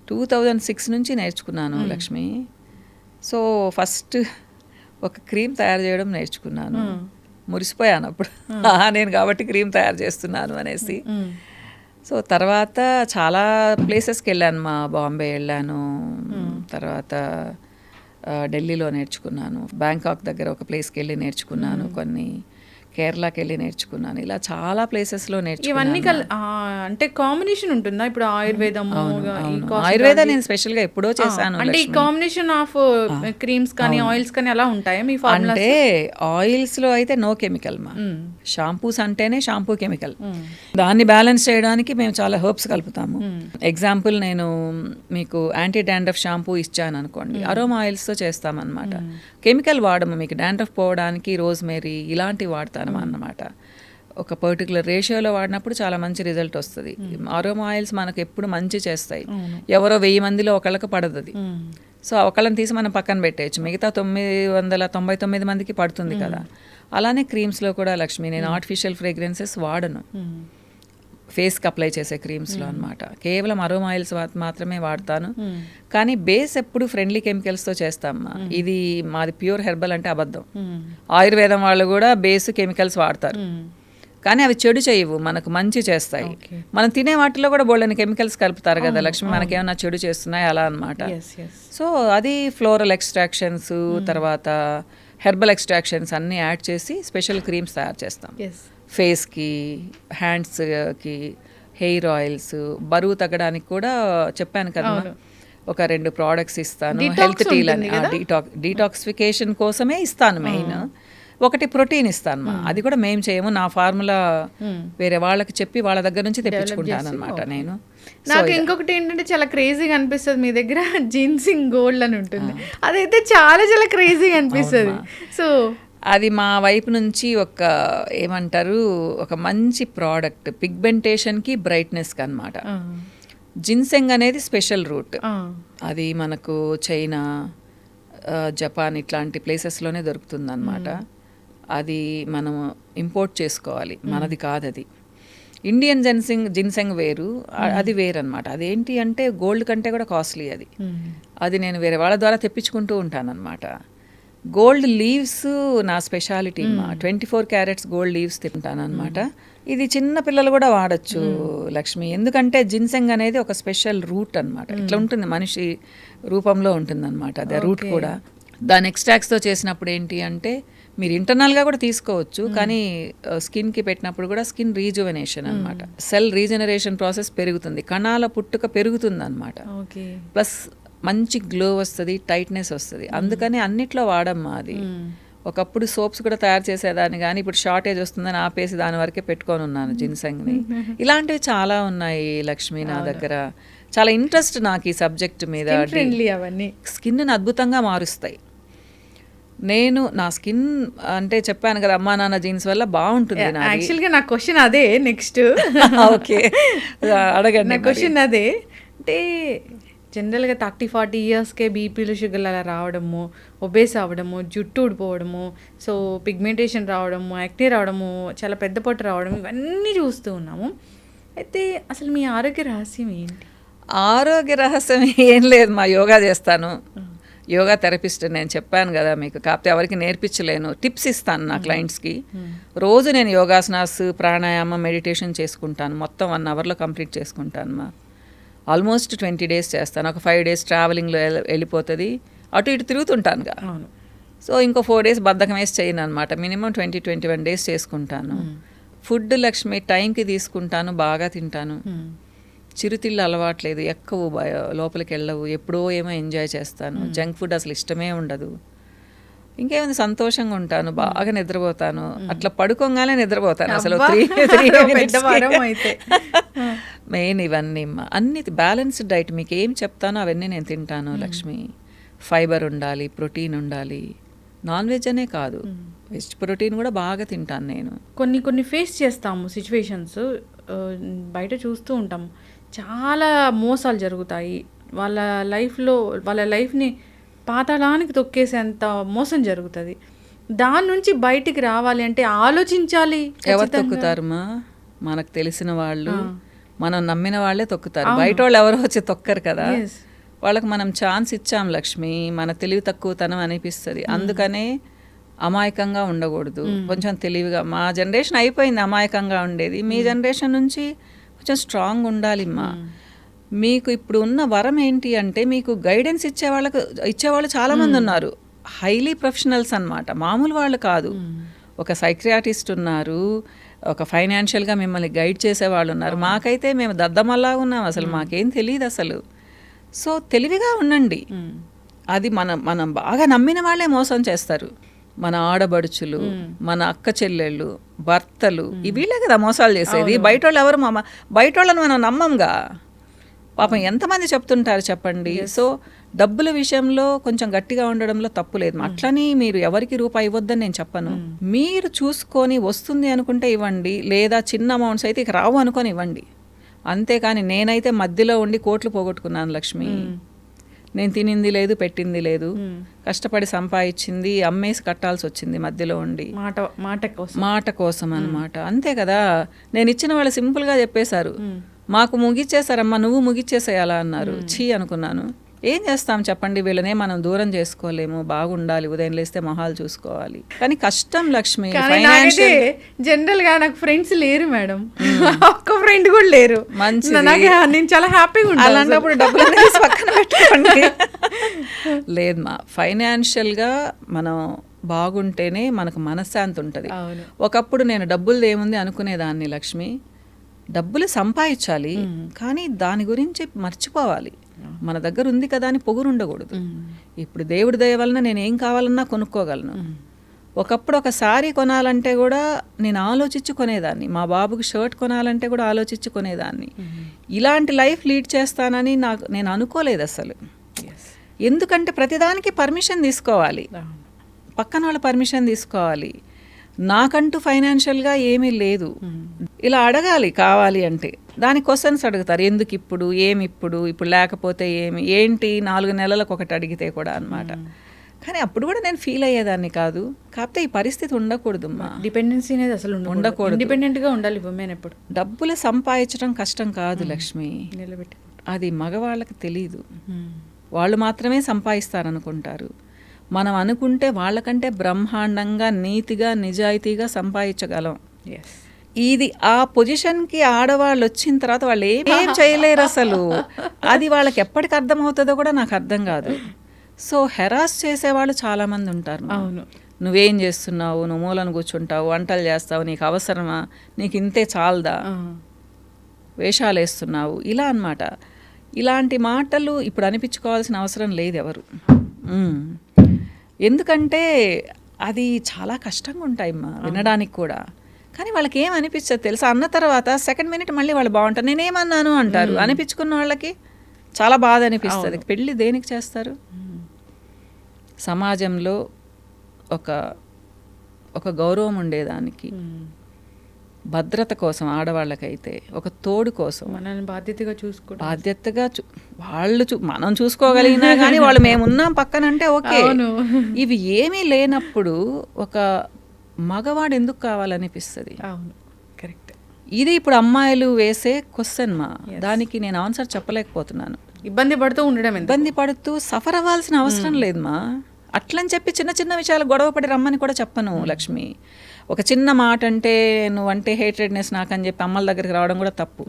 2006 నుంచి నేర్చుకున్నాను లక్ష్మి. సో ఫస్ట్ ఒక క్రీమ్ తయారు చేయడం నేర్చుకున్నాను, మురిసిపోయాను అప్పుడు నేను కాబట్టి క్రీమ్ తయారు చేస్తున్నాను అనేసి. సో తర్వాత చాలా ప్లేసెస్కి వెళ్ళాను మా, బాంబే వెళ్ళాను, తర్వాత ఢిల్లీలో నేర్చుకున్నాను, బ్యాంకాక్ దగ్గర ఒక ప్లేస్కి వెళ్ళి నేర్చుకున్నాను కొన్ని. కేరళకి వెళ్ళి నేర్చుకున్నాను. ఇలా చాలా ప్లేసెస్లో ఇవన్నీ నేర్చుకున్నాను. అంటే కాంబినేషన్ ఉంటుందా ఇప్పుడు ఆయుర్వేదము ఆయుర్వేద నేను స్పెషల్గా ఎప్పుడో చేశాను. అంటే ఈ కాంబినేషన్ ఆఫ్ క్రీమ్స్ కానీ ఆయిల్స్ కానీ అలా ఉంటాయా మీ ఫార్ములా? అంటే ఆయిల్స్లో అయితే నో కెమికల్ మా, షాంపూస్ అంటేనే షాంపూ కెమికల్. దాన్ని బ్యాలెన్స్ చేయడానికి మేము చాలా హెర్బ్స్ కలుపుతాము. ఎగ్జాంపుల్ నేను మీకు యాంటీ డాండ్రఫ్ షాంపూ ఇచ్చాను అనుకోండి, అరోమా ఆయిల్స్తో చేస్తామన్నమాట. కెమికల్ వాడము. మీకు డాండ్రఫ్ పోవడానికి రోజ్మేరీ ఇలాంటివి వాడతాను అన్నమాట. ఒక పర్టికులర్ రేషియోలో వాడినప్పుడు చాలా మంచి రిజల్ట్ వస్తుంది. అరోమా ఆయిల్స్ మనకు ఎప్పుడు మంచి చేస్తాయి. ఎవరో 1000 మందిలో ఒకళ్ళకి పడదు అది. సో ఒకళ్ళని తీసి మనం పక్కన పెట్టేయచ్చు, మిగతా 999 మందికి పడుతుంది కదా. అలానే క్రీమ్స్లో కూడా లక్ష్మి నేను ఆర్టిఫిషియల్ ఫ్రేగ్రెన్సెస్ వాడను ఫేస్కి అప్లై చేసే క్రీమ్స్లో అనమాట. కేవలం అరోమా ఆయిల్స్ మాత్రమే వాడతాను. కానీ బేస్ ఎప్పుడు ఫ్రెండ్లీ కెమికల్స్తో చేస్తామా. ఇది మాది ప్యూర్ హెర్బల్ అంటే అబద్ధం. ఆయుర్వేదం వాళ్ళు కూడా బేస్ కెమికల్స్ వాడతారు, కానీ అవి చెడు చేయవు, మనకు మంచి చేస్తాయి. మనం తినే వాటిలో కూడా బోల్డని కెమికల్స్ కలుపుతారు కదా లక్ష్మి, మనకేమన్నా చెడు చేస్తున్నాయి అలా అనమాట. సో అది ఫ్లోరల్ ఎక్స్ట్రాక్షన్స్ తర్వాత హెర్బల్ ఎక్స్ట్రాక్షన్స్ అన్నీ యాడ్ చేసి స్పెషల్ క్రీమ్స్ తయారు చేస్తాం. ఫేస్కి, హ్యాండ్స్కి, హెయిర్ ఆయిల్స్, బరువు తగ్గడానికి కూడా చెప్పాను కదా ఒక 2 ప్రోడక్ట్స్ ఇస్తాను. హెల్త్ టీల్ అని డీటాక్సిఫికేషన్ కోసమే ఇస్తాను మెయిన్. ఒకటి ప్రోటీన్ ఇస్తాను, అది కూడా మేము చేయము, నా ఫార్ములా వేరే వాళ్ళకి చెప్పి వాళ్ళ దగ్గర నుంచి తెప్పించుకుంటాను అనమాట నేను. నాకు ఇంకొకటి ఏంటంటే చాలా క్రేజీగా అనిపిస్తుంది మీ దగ్గర జిన్సింగ్ గోల్డ్ అని ఉంటుంది, అదైతే చాలా చాలా క్రేజీగా అనిపిస్తుంది. సో అది మా వైపు నుంచి ఏమంటారు ఒక మంచి ప్రోడక్ట్ పిగ్మెంటేషన్కి బ్రైట్నెస్కి అనమాట. జిన్సెంగ్ అనేది స్పెషల్ రూట్, అది మనకు చైనా, జపాన్ ఇట్లాంటి ప్లేసెస్లోనే దొరుకుతుంది అనమాట. అది మనం ఇంపోర్ట్ చేసుకోవాలి, మనది కాదు అది. ఇండియన్ జిన్సెంగ్ వేరు, అది వేరు అనమాట. అదేంటి అంటే గోల్డ్ కంటే కూడా కాస్ట్లీ అది. అది నేను వేరే వాళ్ళ ద్వారా తెప్పించుకుంటూ ఉంటాను అనమాట. గోల్డ్ లీవ్స్ నా స్పెషాలిటీ, 24 క్యారెట్స్ గోల్డ్ లీవ్స్ తింటాను అనమాట. ఇది చిన్న పిల్లలు కూడా వాడచ్చు లక్ష్మి, ఎందుకంటే జిన్సెంగ్ అనేది ఒక స్పెషల్ రూట్ అనమాట. ఇట్లా ఉంటుంది, మనిషి రూపంలో ఉంటుంది అనమాట అది రూట్ కూడా. దాని ఎక్స్ట్రాక్ట్స్తో చేసినప్పుడు ఏంటి అంటే మీరు ఇంటర్నల్గా కూడా తీసుకోవచ్చు, కానీ స్కిన్కి పెట్టినప్పుడు కూడా స్కిన్ రీజువనేషన్ అనమాట, సెల్ రీజనరేషన్ ప్రాసెస్ పెరుగుతుంది, కణాల పుట్టుక పెరుగుతుంది అనమాట. ప్లస్ మంచి గ్లో వస్తుంది, టైట్నెస్ వస్తుంది. అందుకని అన్నిట్లో వాడమ్మా అది. ఒకప్పుడు సోప్స్ కూడా తయారు చేసేదాన్ని, కానీ ఇప్పుడు షార్టేజ్ వస్తుందని ఆపేసి దాని వరకే పెట్టుకొని ఉన్నాను జిన్సెంగ్ని. ఇలాంటివి చాలా ఉన్నాయి లక్ష్మి నా దగ్గర. చాలా ఇంట్రెస్ట్ నాకు ఈ సబ్జెక్ట్ మీద. అవన్నీ స్కిన్ని అద్భుతంగా మారుస్తాయి. నేను నా స్కిన్ అంటే చెప్పాను కదా అమ్మా నాన్న జీన్స్ వల్ల బాగుంటుంది. యాక్చువల్గా నా క్వశ్చన్ అదే నెక్స్ట్. ఓకే అడగండి. నా క్వశ్చన్ అదే, అంటే జనరల్గా 30-40 ఇయర్స్కే బీపీలు షుగర్లు అలా రావడము, ఒబేస్ అవ్వడము, జుట్టు ఊడిపోవడము, సో పిగ్మెంటేషన్ రావడము, యాక్నే రావడము, చాలా పెద్ద పొట్టు రావడం, ఇవన్నీ చూస్తూ ఉన్నాము. అయితే అసలు మీ ఆరోగ్య రహస్యం ఏంటి? ఆరోగ్య రహస్యం ఏం లేదు మా, యోగా చేస్తాను, యోగా థెరపిస్ట్ నేను చెప్పాను కదా మీకు. కాకపోతే ఎవరికి నేర్పించలేను, టిప్స్ ఇస్తాను నా క్లయింట్స్కి. రోజు నేను యోగాసనాస్, ప్రాణాయామం, మెడిటేషన్ చేసుకుంటాను, మొత్తం 1 అవర్లో కంప్లీట్ చేసుకుంటాను మా. ఆల్మోస్ట్ 20 డేస్ చేస్తాను. ఒక 5 డేస్ ట్రావెలింగ్లో వెళ్ళిపోతుంది, అటు ఇటు తిరుగుతుంటానుగా. సో ఇంకో 4 డేస్ బద్ధకం వేసి చేయను అనమాట. మినిమం 20-21 డేస్ చేసుకుంటాను. ఫుడ్ లక్ష్మి టైంకి తీసుకుంటాను, బాగా తింటాను, చిరుతిళ్ళు అలవాట్లేదు, ఎక్కువ లోపలికి వెళ్ళవు, ఎప్పుడో ఏమో ఎంజాయ్ చేస్తాను. జంక్ ఫుడ్ అసలు ఇష్టమే ఉండదు. ఇంకేమైనా సంతోషంగా ఉంటాను, బాగా నిద్రపోతాను, అట్లా పడుకోగానే నిద్రపోతాను అసలు 3 అయితే. మెయిన్ ఇవన్నీ అన్ని బ్యాలెన్స్డ్ డైట్ మీకు ఏం చెప్తానో అవన్నీ నేను తింటాను లక్ష్మి. ఫైబర్ ఉండాలి, ప్రోటీన్ ఉండాలి, నాన్ వెజ్ అనే కాదు, వెజ్ ప్రోటీన్ కూడా బాగా తింటాను నేను. కొన్ని ఫేస్ చేస్తాము సిచ్యువేషన్స్, బయట చూస్తూ ఉంటాము, చాలా మోసాలు జరుగుతాయి, వాళ్ళ లైఫ్ని పాతాళానికి తొక్కేసేంత మోసం జరుగుతుంది. దాని నుంచి బయటికి రావాలి అంటే ఆలోచించాలి. ఎవరు తొక్కుతారమ్మా? మనకు తెలిసిన వాళ్ళు, మనం నమ్మిన వాళ్ళే తొక్కుతారు, బయట వాళ్ళు ఎవరో వచ్చి తొక్కరు కదా. వాళ్ళకి మనం ఛాన్స్ ఇచ్చాం లక్ష్మి, మన తెలివి తక్కువతనం అనిపిస్తుంది. అందుకనే అమాయకంగా ఉండకూడదు, కొంచెం తెలివిగా. మా జనరేషన్ అయిపోయింది అమాయకంగా ఉండేది, మీ జనరేషన్ నుంచి కొంచెం స్ట్రాంగ్ ఉండాలిమ్మా. మీకు ఇప్పుడు ఉన్న వరం ఏంటి అంటే మీకు గైడెన్స్ ఇచ్చేవాళ్ళు చాలామంది ఉన్నారు, హైలీ ప్రొఫెషనల్స్ అన్నమాట, మామూలు వాళ్ళు కాదు. ఒక సైక్రియాటిస్ట్ ఉన్నారు, ఒక ఫైనాన్షియల్గా మిమ్మల్ని గైడ్ చేసేవాళ్ళు ఉన్నారు. మాకైతే మేము దద్దమల్లా ఉన్నాం, అసలు మాకేం తెలియదు అసలు. సో తెలివిగా ఉండండి. అది మనం బాగా నమ్మిన వాళ్ళే మోసం చేస్తారు. మన ఆడబడుచులు, మన అక్క చెల్లెళ్ళు, భర్తలు, వీళ్ళే కదా మోసాలు చేసేది. బయట వాళ్ళు ఎవరు బయట వాళ్ళని మనం నమ్మంగా. పాపం ఎంతమంది చెప్తుంటారు చెప్పండి. సో డబ్బుల విషయంలో కొంచెం గట్టిగా ఉండడంలో తప్పు లేదు. అట్లని మీరు ఎవరికి రూపాయి ఇవ్వద్దని నేను చెప్పను. మీరు చూసుకొని వస్తుంది అనుకుంటే ఇవ్వండి, లేదా చిన్న అమౌంట్స్ అయితే ఇక రావు అనుకొని ఇవ్వండి. అంతేకాని నేనైతే మధ్యలో ఉండి కోట్లు పోగొట్టుకున్నాను లక్ష్మి. నేను తినింది లేదు, పెట్టింది లేదు, కష్టపడి సంపాదించింది అమ్మేసి కట్టాల్సి వచ్చింది మధ్యలో ఉండి, మాట కోసం అన్నమాట. అంతే కదా. నేను ఇచ్చిన వాళ్ళు సింపుల్గా చెప్పేశారు, మాకు ముగిచ్చేసారమ్మా, నువ్వు ముగిచ్చేసేయాలా అన్నారు. ఛీ అనుకున్నాను. ఏం చేస్తాం చెప్పండి, వీళ్ళనే మనం దూరం చేసుకోలేము. బాగుండాలి, ఉదయం లేస్తే మొహాలు చూసుకోవాలి, కానీ కష్టం లక్ష్మి. జనరల్ గా నాకు ఫ్రెండ్స్ లేరు మేడం, ఒక్క ఫ్రెండ్ కూడా లేరు. మంచి, నేను చాలా హ్యాపీగా ఉంటాను. అలాంటప్పుడు డబ్బులు అనేది పక్కన పెట్టుకోండి. లేదు మా, ఫైనాన్షియల్గా మనం బాగుంటేనే మనకు మనశ్శాంతి ఉంటుంది. ఒకప్పుడు నేను డబ్బులు ఏముంది అనుకునేదాన్ని లక్ష్మి. డబ్బులు సంపాదించాలి, కానీ దాని గురించి మర్చిపోవాలి. మన దగ్గర ఉంది కదా అని పొగురు ఉండకూడదు. ఇప్పుడు దేవుడి దయ వలన నేను ఏం కావాలన్నా కొనుక్కోగలను. ఒకప్పుడు ఒక శారీ కొనాలంటే కూడా నేను ఆలోచించి కొనేదాన్ని, మా బాబుకి షర్ట్ కొనాలంటే కూడా ఆలోచించి కొనేదాన్ని. ఇలాంటి లైఫ్ లీడ్ చేస్తానని నేను అనుకోలేదు అసలు. ఎందుకంటే ప్రతిదానికి పర్మిషన్ తీసుకోవాలి, పక్కన వాళ్ళ పర్మిషన్ తీసుకోవాలి. నాకంటూ ఫైనాన్షియల్గా ఏమీ లేదు. ఇలా అడగాలి కావాలి అంటే. దాని క్వశ్చన్స్ అడుగుతారు, ఎందుకు ఇప్పుడు, ఇప్పుడు లేకపోతే ఏంటి 4 నెలలకు ఒకటి అడిగితే కూడా అన్నమాట. కానీ అప్పుడు కూడా నేను ఫీల్ అయ్యేదాన్ని కాదు. కాకపోతే ఈ పరిస్థితి ఉండకూడదు. డిపెండెన్సీ అనేది అసలు ఉండకూడదు. ఇండిపెండెంట్గా ఉండాలి ఉమెన్. ఎప్పుడు డబ్బులు సంపాదించడం కష్టం కాదు లక్ష్మి, అది మగవాళ్ళకి తెలీదు. వాళ్ళు మాత్రమే సంపాదిస్తారనుకుంటారు. మనం అనుకుంటే వాళ్ళకంటే బ్రహ్మాండంగా, నీతిగా, నిజాయితీగా సంపాదించగలం. ఇది ఆ పొజిషన్కి ఆడవాళ్ళు వచ్చిన తర్వాత వాళ్ళు ఏం చేయలేరు అసలు. అది వాళ్ళకి ఎప్పటికి అర్థమవుతుందో కూడా నాకు అర్థం కాదు. సో హెరాస్ చేసేవాళ్ళు చాలామంది ఉంటారు. అవును, నువ్వేం చేస్తున్నావు, నువ్వు మూలను కూర్చుంటావు, వంటలు చేస్తావు, నీకు అవసరమా, నీకు ఇంతే చాలదా, వేషాలు వేస్తున్నావు, ఇలా అన్నమాట. ఇలాంటి మాటలు ఇప్పుడు అనిపించుకోవాల్సిన అవసరం లేదు ఎవరు. ఎందుకంటే అది చాలా కష్టంగా ఉంటాయమ్మా వినడానికి కూడా. కానీ వాళ్ళకి ఏం అనిపించదు తెలుసా, అన్న తర్వాత సెకండ్ మినిట్ మళ్ళీ వాళ్ళు బాగుంటారు, నేనేమన్నాను అంటారు. అనిపించుకున్న వాళ్ళకి చాలా బాధ అనిపిస్తుంది. పెళ్ళి దేనికి చేస్తారు? సమాజంలో ఒక గౌరవం ఉండేదానికి, భద్రత కోసం, ఆడవాళ్ళకైతే ఒక తోడు కోసం, మనల్ని బాధ్యతగా వాళ్ళు మనం చూసుకోగలిగినా కానీ వాళ్ళు మేమున్నాం పక్కనంటే ఓకే. ఇవి ఏమీ లేనప్పుడు ఒక మగవాడు ఎందుకు కావాలనిపిస్తుంది. కరెక్ట్. ఇది ఇప్పుడు అమ్మాయిలు వేసే క్వశ్చన్ మా, దానికి నేను ఆన్సర్ చెప్పలేకపోతున్నాను. ఇబ్బంది పడుతూ సఫర్ అవ్వాల్సిన అవసరం లేదు మా. అట్లని చెప్పి చిన్న చిన్న విషయాలు గొడవపడి రమ్మని కూడా చెప్పను లక్ష్మి. ఒక చిన్న మాట అంటే నువ్వంటే హేట్రెడ్నెస్ నాకని చెప్పి అమ్మల దగ్గరికి రావడం కూడా తప్పు.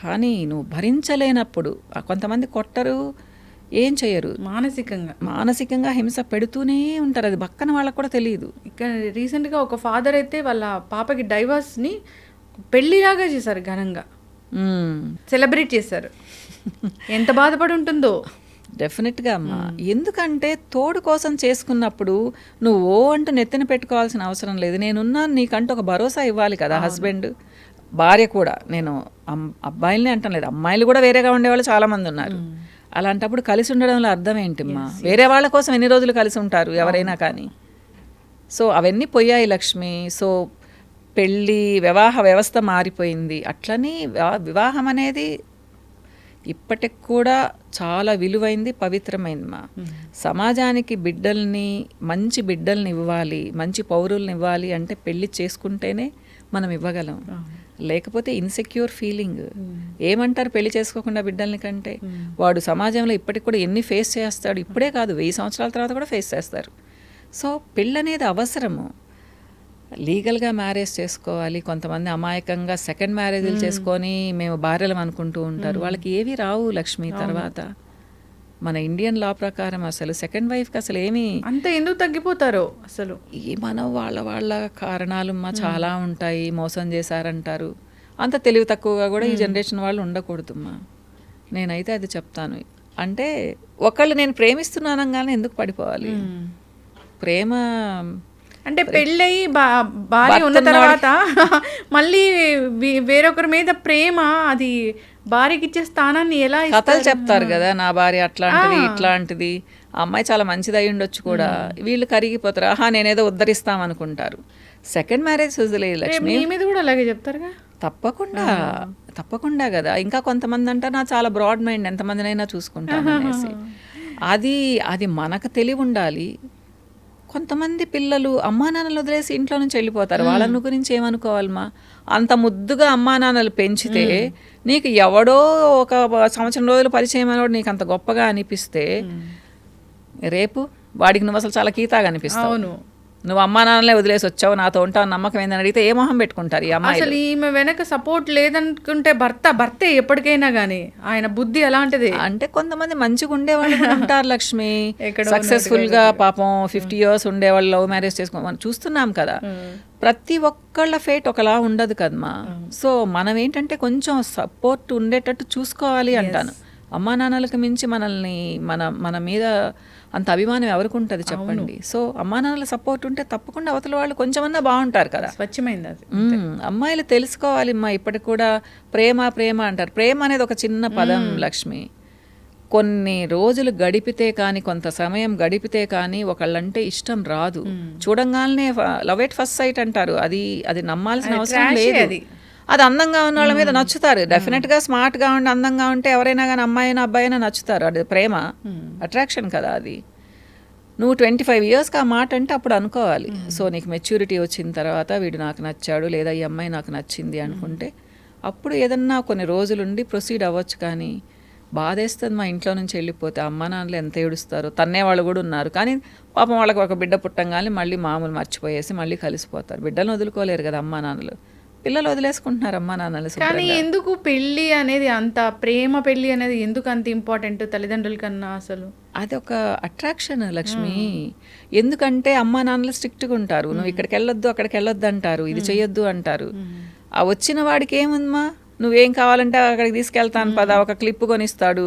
కానీ నువ్వు భరించలేనప్పుడు కొంతమంది కొట్టరు, ఏం చేయరు, మానసికంగా హింస పెడుతూనే ఉంటారు. అది పక్కన వాళ్ళకు కూడా తెలియదు. ఇక్కడ రీసెంట్గా ఒక ఫాదర్ అయితే వాళ్ళ పాపకి డైవర్స్ని పెళ్లిలాగా చేశారు, ఘనంగా సెలబ్రేట్ చేశారు. ఎంత బాధపడి ఉంటుందో. డెఫినెట్గా అమ్మా. ఎందుకంటే తోడు కోసం చేసుకున్నప్పుడు నువ్వు ఓ అంటూ నెత్తిన పెట్టుకోవాల్సిన అవసరం లేదు. నేనున్నాను నీకంటూ ఒక భరోసా ఇవ్వాలి కదా హస్బెండ్, భార్య కూడా. నేను అబ్బాయిలనే అంటాను లేదు, అమ్మాయిలు కూడా వేరేగా ఉండేవాళ్ళు చాలామంది ఉన్నారు. అలాంటప్పుడు కలిసి ఉండడంలో అర్థం ఏంటిమ్మా? వేరే వాళ్ళ కోసం ఎన్ని రోజులు కలిసి ఉంటారు ఎవరైనా కానీ. సో అవన్నీ పోయాయి లక్ష్మి. సో పెళ్ళి, వివాహ వ్యవస్థ మారిపోయింది. అట్లని వివాహం అనేది ఇప్పటికి కూడా చాలా విలువైంది, పవిత్రమైంది మా. సమాజానికి మంచి బిడ్డల్ని ఇవ్వాలి, మంచి పౌరుల్ని ఇవ్వాలి అంటే పెళ్లి చేసుకుంటేనే మనం ఇవ్వగలం. లేకపోతే ఇన్సెక్యూర్ ఫీలింగ్. ఏమంటారు పెళ్లి చేసుకోకుండా బిడ్డల్ని కంటే? వాడు సమాజంలో ఇప్పటికి కూడా ఎన్ని ఫేస్ చేస్తాడు, ఇప్పుడే కాదు 1000 సంవత్సరాల తర్వాత కూడా ఫేస్ చేస్తారు. సో పెళ్ళి అనేది అవసరము. లీగల్గా మ్యారేజ్ చేసుకోవాలి. కొంతమంది అమాయకంగా సెకండ్ మ్యారేజ్లు చేసుకొని మేము భార్యలం అనుకుంటూ ఉంటారు. వాళ్ళకి ఏవి రావు లక్ష్మి తర్వాత. మన ఇండియన్ లా ప్రకారం అసలు సెకండ్ వైఫ్కి అసలు ఏమీ అంత ఎందుకు తగ్గిపోతారో అసలు. మన వాళ్ళ కారణాలు చాలా ఉంటాయి, మోసం చేశారంటారు. అంత తెలివి తక్కువగా కూడా ఈ జనరేషన్ వాళ్ళు ఉండకూడదమ్మా. నేనైతే అది చెప్తాను. అంటే ఒకళ్ళు నేను ప్రేమిస్తున్నానంగానే ఎందుకు పడిపోవాలి? ప్రేమ అంటే పెళ్ళయి భార్య ఉన్న తర్వాత మళ్ళీ వేరొకరి మీద ప్రేమ, అది భార్యకి ఇచ్చే స్థానాన్ని ఎలా కథలు చెప్తారు కదా, నా భార్య అట్లాంటిది ఇట్లాంటిది, ఆ అమ్మాయి చాలా మంచిది అయి ఉండొచ్చు కూడా. వీళ్ళు కరిగిపోతారు, ఆహా నేనేదో ఉద్ధరిస్తాం అనుకుంటారు. సెకండ్ మ్యారేజ్ వదిలేదు లక్ష్మి. మీ మీద కూడా అలాగే చెప్తారుగా. తప్పకుండా కదా. ఇంకా కొంతమంది అంటారు నా చాలా బ్రాడ్ మైండ్, ఎంతమందినైనా చూసుకుంటాను అనేసి. అది మనకు తెలివి ఉండాలి. కొంతమంది పిల్లలు అమ్మా నాన్నలు వదిలేసి ఇంట్లో నుంచి వెళ్ళిపోతారు. వాళ్ళని గురించి ఏమనుకోవాలమ్మా? అంత ముద్దుగా అమ్మా నాన్నలు పెంచితే నీకు ఎవడో ఒక సంవత్సరం రోజులు పరిచయం అయినోడు నీకు అంత గొప్పగా అనిపిస్తే రేపు వాడికి నువ్వు అసలు చాలా కీతాగా అనిపిస్తావు. అవును, నువ్వు అమ్మా నాన్నలే వదిలేసి వచ్చావు, నాతో ఉంటావు నమ్మకం ఏందని అడిగితే ఏ మొహం పెట్టుకుంటారు ఈ అమ్మాయి? అసలు ఈమె వెనక సపోర్ట్ లేదనుకుంటే భర్తే ఎప్పటికైనా గానీ ఆయన బుద్ధి ఎలాంటిది అంటే కొంతమంది మంచిగా ఉండేవాళ్ళు కూడా ఉంటారు లక్ష్మి. సక్సెస్ఫుల్ గా పాపం 50 years ఉండేవాళ్ళు లవ్ మ్యారేజ్ చేసుకో మనం చూస్తున్నాం కదా. ప్రతి ఒక్కళ్ళ ఫేట్ ఒకలా ఉండదు కదమ్మా. సో మనం ఏంటంటే కొంచెం సపోర్ట్ ఉండేటట్టు చూసుకోవాలి అంటాను. అమ్మా నాన్నలకు మించి మనల్ని మన మీద అంత అభిమానం ఎవరికి ఉంటుంది చెప్పండి. సో అమ్మా నాన్నల సపోర్ట్ ఉంటే తప్పకుండా అవతల వాళ్ళు కొంచెమన్నా బాగుంటారు కదా. స్వచ్ఛమైంది అది. అమ్మాయిలు తెలుసుకోవాలి అమ్మా. ఇప్పటికి కూడా ప్రేమ అంటారు. ప్రేమ అనేది ఒక చిన్న పదం లక్ష్మి. కొన్ని రోజులు గడిపితే కానీ, కొంత సమయం గడిపితే కానీ ఒకళ్ళంటే ఇష్టం రాదు. చూడంగానే లవ్ ఎట్ ఫస్ట్ సైట్ అంటారు. అది నమ్మాల్సిన అవసరం లేదు. అది అందంగా ఉన్న వాళ్ళ మీద నచ్చుతారు. డెఫినెట్గా స్మార్ట్గా ఉండి అందంగా ఉంటే ఎవరైనా కానీ అమ్మాయి అయినా అబ్బాయి అయినా నచ్చుతారు. అది ప్రేమ, అట్రాక్షన్ కదా అది. నువ్వు 25 yearsకి ఆ మాట అంటే అప్పుడు అనుకోవాలి. సో నీకు మెచ్యూరిటీ వచ్చిన తర్వాత వీడు నాకు నచ్చాడు లేదా ఈ అమ్మాయి నాకు నచ్చింది అనుకుంటే అప్పుడు ఏదన్నా కొన్ని రోజులుండి ప్రొసీడ్ అవ్వచ్చు. కానీ బాధేస్తుంది మా ఇంట్లో నుంచి వెళ్ళిపోతే. అమ్మ నాన్నలు ఎంత ఏడుస్తారు. తన్నే వాళ్ళు కూడా ఉన్నారు. కానీ పాపం వాళ్ళకి ఒక బిడ్డ పుట్టంగానే మళ్ళీ మామూలు మర్చిపోయేసి మళ్ళీ కలిసిపోతారు. బిడ్డలను వదులుకోలేరు కదా అమ్మ నాన్నలు. పిల్లలు వదిలేసుకుంటున్నారు అమ్మా నాన్నలు. కానీ ఎందుకు పెళ్ళి అనేది అంత ప్రేమ, పెళ్ళి అనేది ఎందుకు అంత ఇంపార్టెంట్ తల్లిదండ్రుల కన్నా? అసలు అది ఒక అట్రాక్షన్ లక్ష్మి. ఎందుకంటే అమ్మా నాన్నలు స్ట్రిక్ట్గా ఉంటారు. నువ్వు ఇక్కడికి వెళ్ళొద్దు అక్కడికి వెళ్ళొద్దు అంటారు, ఇది చెయ్యొద్దు అంటారు. ఆ వచ్చిన వాడికి ఏముందమ్మా, నువ్వేం కావాలంటే అక్కడికి తీసుకెళ్తాను పదా, ఒక క్లిప్ కొనిస్తాడు.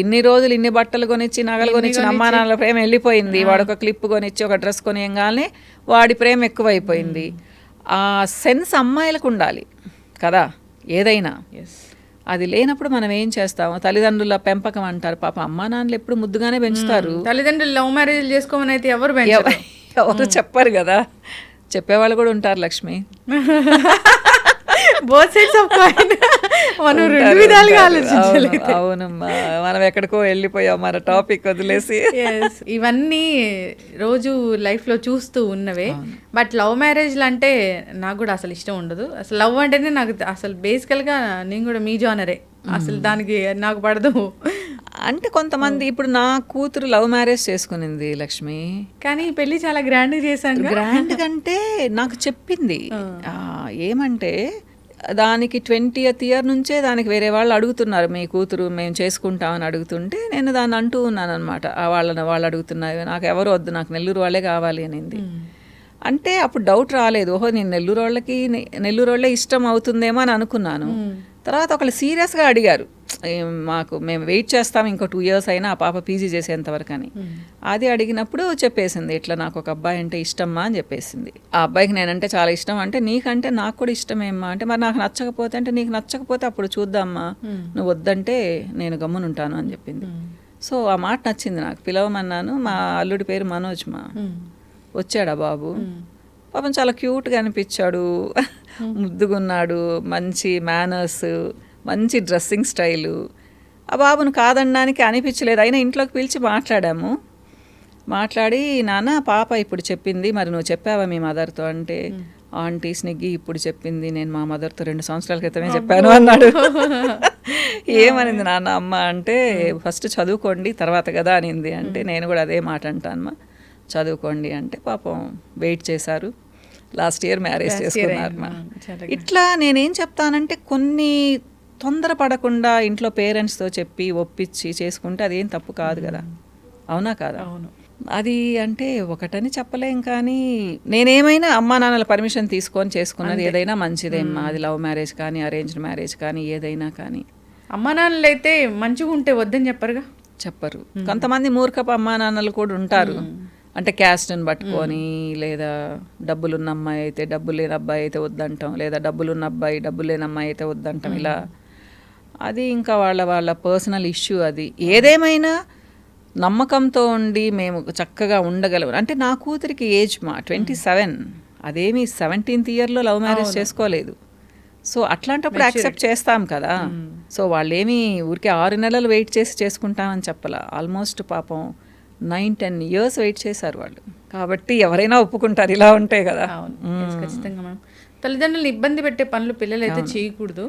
ఇన్ని రోజులు ఇన్ని బట్టలు కొనిచ్చి నగలు కొనిచ్చిన అమ్మా నాన్నల ప్రేమ వెళ్ళిపోయింది. వాడు ఒక క్లిప్ కొనిచ్చి ఒక డ్రెస్ కొనియంగానే వాడి ప్రేమ ఎక్కువైపోయింది. ఆ సెన్స్ అమ్మాయిలకు ఉండాలి కదా ఏదైనా. అది లేనప్పుడు మనం ఏం చేస్తాము? తల్లిదండ్రుల పెంపకం అంటారు. పాప అమ్మా నాన్నలు ఎప్పుడు ముద్దుగానే పెంచుతారు. తల్లిదండ్రులు లవ్ మ్యారేజ్ చేసుకోమని అయితే ఎవరు చెప్పారు కదా. చెప్పేవాళ్ళు కూడా ఉంటారు Lakshmi. Both sides of coin. మనం రెండు విధాలుగా ఆలోచించాలి. అవునమ్మా, మనం ఎక్కడికో వెళ్ళిపోయాం మన టాపిక్ వదిలేసి. ఇవన్నీ రోజు లైఫ్ లో చూస్తూ ఉన్నవే. బట్ లవ్ మ్యారేజ్లు అంటే నాకు కూడా అసలు ఇష్టం ఉండదు. అసలు లవ్ అంటేనే నాకు అసలు బేసికల్ గా నేను కూడా మీ జానరే. అసలు దానికి నాకు పడదు. అంటే కొంతమంది ఇప్పుడు నా కూతురు లవ్ మ్యారేజ్ చేసుకునింది లక్ష్మి. కానీ పెళ్లి చాలా గ్రాండ్ చేశాను. గ్రాండ్ కంటే నాకు చెప్పింది ఏమంటే దానికి 20th year నుంచే దానికి వేరే వాళ్ళు అడుగుతున్నారు, మీ కూతురు మేము చేసుకుంటామని అడుగుతుంటే నేను దాన్ని అంటూ ఉన్నాను అనమాట. వాళ్ళు అడుగుతున్నారు, నాకు ఎవరు వద్దు, నాకు నెల్లూరు వాళ్ళే కావాలి అనింది. అంటే అప్పుడు డౌట్ రాలేదు, ఓహో నేను నెల్లూరు వాళ్ళే ఇష్టం అవుతుందేమో అని అనుకున్నాను. తర్వాత ఒకళ్ళు సీరియస్గా అడిగారు, మేము వెయిట్ చేస్తాం ఇంకో 2 years అయినా ఆ పాప పీజీ చేసేంతవరకు అని. అది అడిగినప్పుడు చెప్పేసింది, ఇట్లా నాకు ఒక అబ్బాయి అంటే ఇష్టమ్మా అని చెప్పేసింది. ఆ అబ్బాయికి నేనంటే చాలా ఇష్టం. అంటే నీకంటే నాకు కూడా ఇష్టమేమ్మా అంటే, మరి నాకు నచ్చకపోతే అంటే, నీకు నచ్చకపోతే అప్పుడు చూద్దామ్మా, నువ్వు వద్దంటే నేను గమ్మునుంటాను అని చెప్పింది. సో ఆ మాట నచ్చింది నాకు. పిలవమన్నాను. మా అల్లుడి పేరు మనోజ్. వచ్చాడా బాబు, పాపం చాలా క్యూట్గా అనిపించాడు, ముద్దుగున్నాడు, మంచి మేనర్స్, మంచి డ్రెస్సింగ్ స్టైలు. ఆ బాబును కాదనడానికి అనిపించలేదు. అయినా ఇంట్లోకి పిలిచి మాట్లాడి నాన్న పాప ఇప్పుడు చెప్పింది, మరి నువ్వు చెప్పావా మీ మదర్తో అంటే, ఆంటీ స్నిగ్గి ఇప్పుడు చెప్పింది, నేను మా మదర్తో 2 సంవత్సరాల క్రితమే చెప్పాను అన్నాడు. ఏమనింది నాన్న అమ్మ అంటే, ఫస్ట్ చదువుకోండి తర్వాత కదా అనింది. అంటే నేను కూడా అదే మాట అంటానమ్మా, చదువుకోండి అంటే పాపం వెయిట్ చేశారు. లాస్ట్ ఇయర్ మ్యారేజ్ చేసుకున్నారు. ఇట్లా నేనేం చెప్తానంటే కొన్ని తొందరపడకుండా ఇంట్లో పేరెంట్స్తో చెప్పి ఒప్పించి చేసుకుంటే అదేం తప్పు కాదు కదా, అవునా కాదా? అవును. అది అంటే ఒకటని చెప్పలేం, కానీ నేనేమైనా అమ్మా నాన్నల పర్మిషన్ తీసుకొని చేసుకున్నది ఏదైనా మంచిదేమ్మా. అది లవ్ మ్యారేజ్ కానీ అరేంజ్డ్ మ్యారేజ్ కానీ ఏదైనా కానీ. అమ్మా నాన్నలు అయితే మంచిగా ఉంటే వద్దని చెప్పరుగా. చెప్పరు. కొంతమంది మూర్ఖపు అమ్మా నాన్నలు కూడా ఉంటారు. అంటే క్యాస్ట్ని పట్టుకొని, లేదా డబ్బులున్న అమ్మాయి అయితే డబ్బు లేని అబ్బాయి అయితే వద్దంటాం, లేదా డబ్బులున్న అబ్బాయి డబ్బు లేని అమ్మాయి అయితే వద్దంటాం. ఇలా అది ఇంకా వాళ్ళ పర్సనల్ ఇష్యూ. అది ఏదేమైనా నమ్మకంతో ఉండి మేము చక్కగా ఉండగలం. అంటే నా కూతురికి ఏజ్ 27, అదేమి 17th ఇయర్లో లవ్ మ్యారేజ్ చేసుకోలేదు. సో అట్లాంటప్పుడు యాక్సెప్ట్ చేస్తాం కదా. సో వాళ్ళేమి ఊరికే 6 నెలలు వెయిట్ చేసి చేసుకుంటామని చెప్పాల. ఆల్మోస్ట్ పాపం 9-10 years వెయిట్ చేశారు వాళ్ళు. కాబట్టి ఎవరైనా ఒప్పుకుంటారు ఇలా ఉంటాయి కదా. ఖచ్చితంగా మ్యామ్. తల్లిదండ్రులను ఇబ్బంది పెట్టే పనులు పిల్లలు అయితే చేయకూడదు.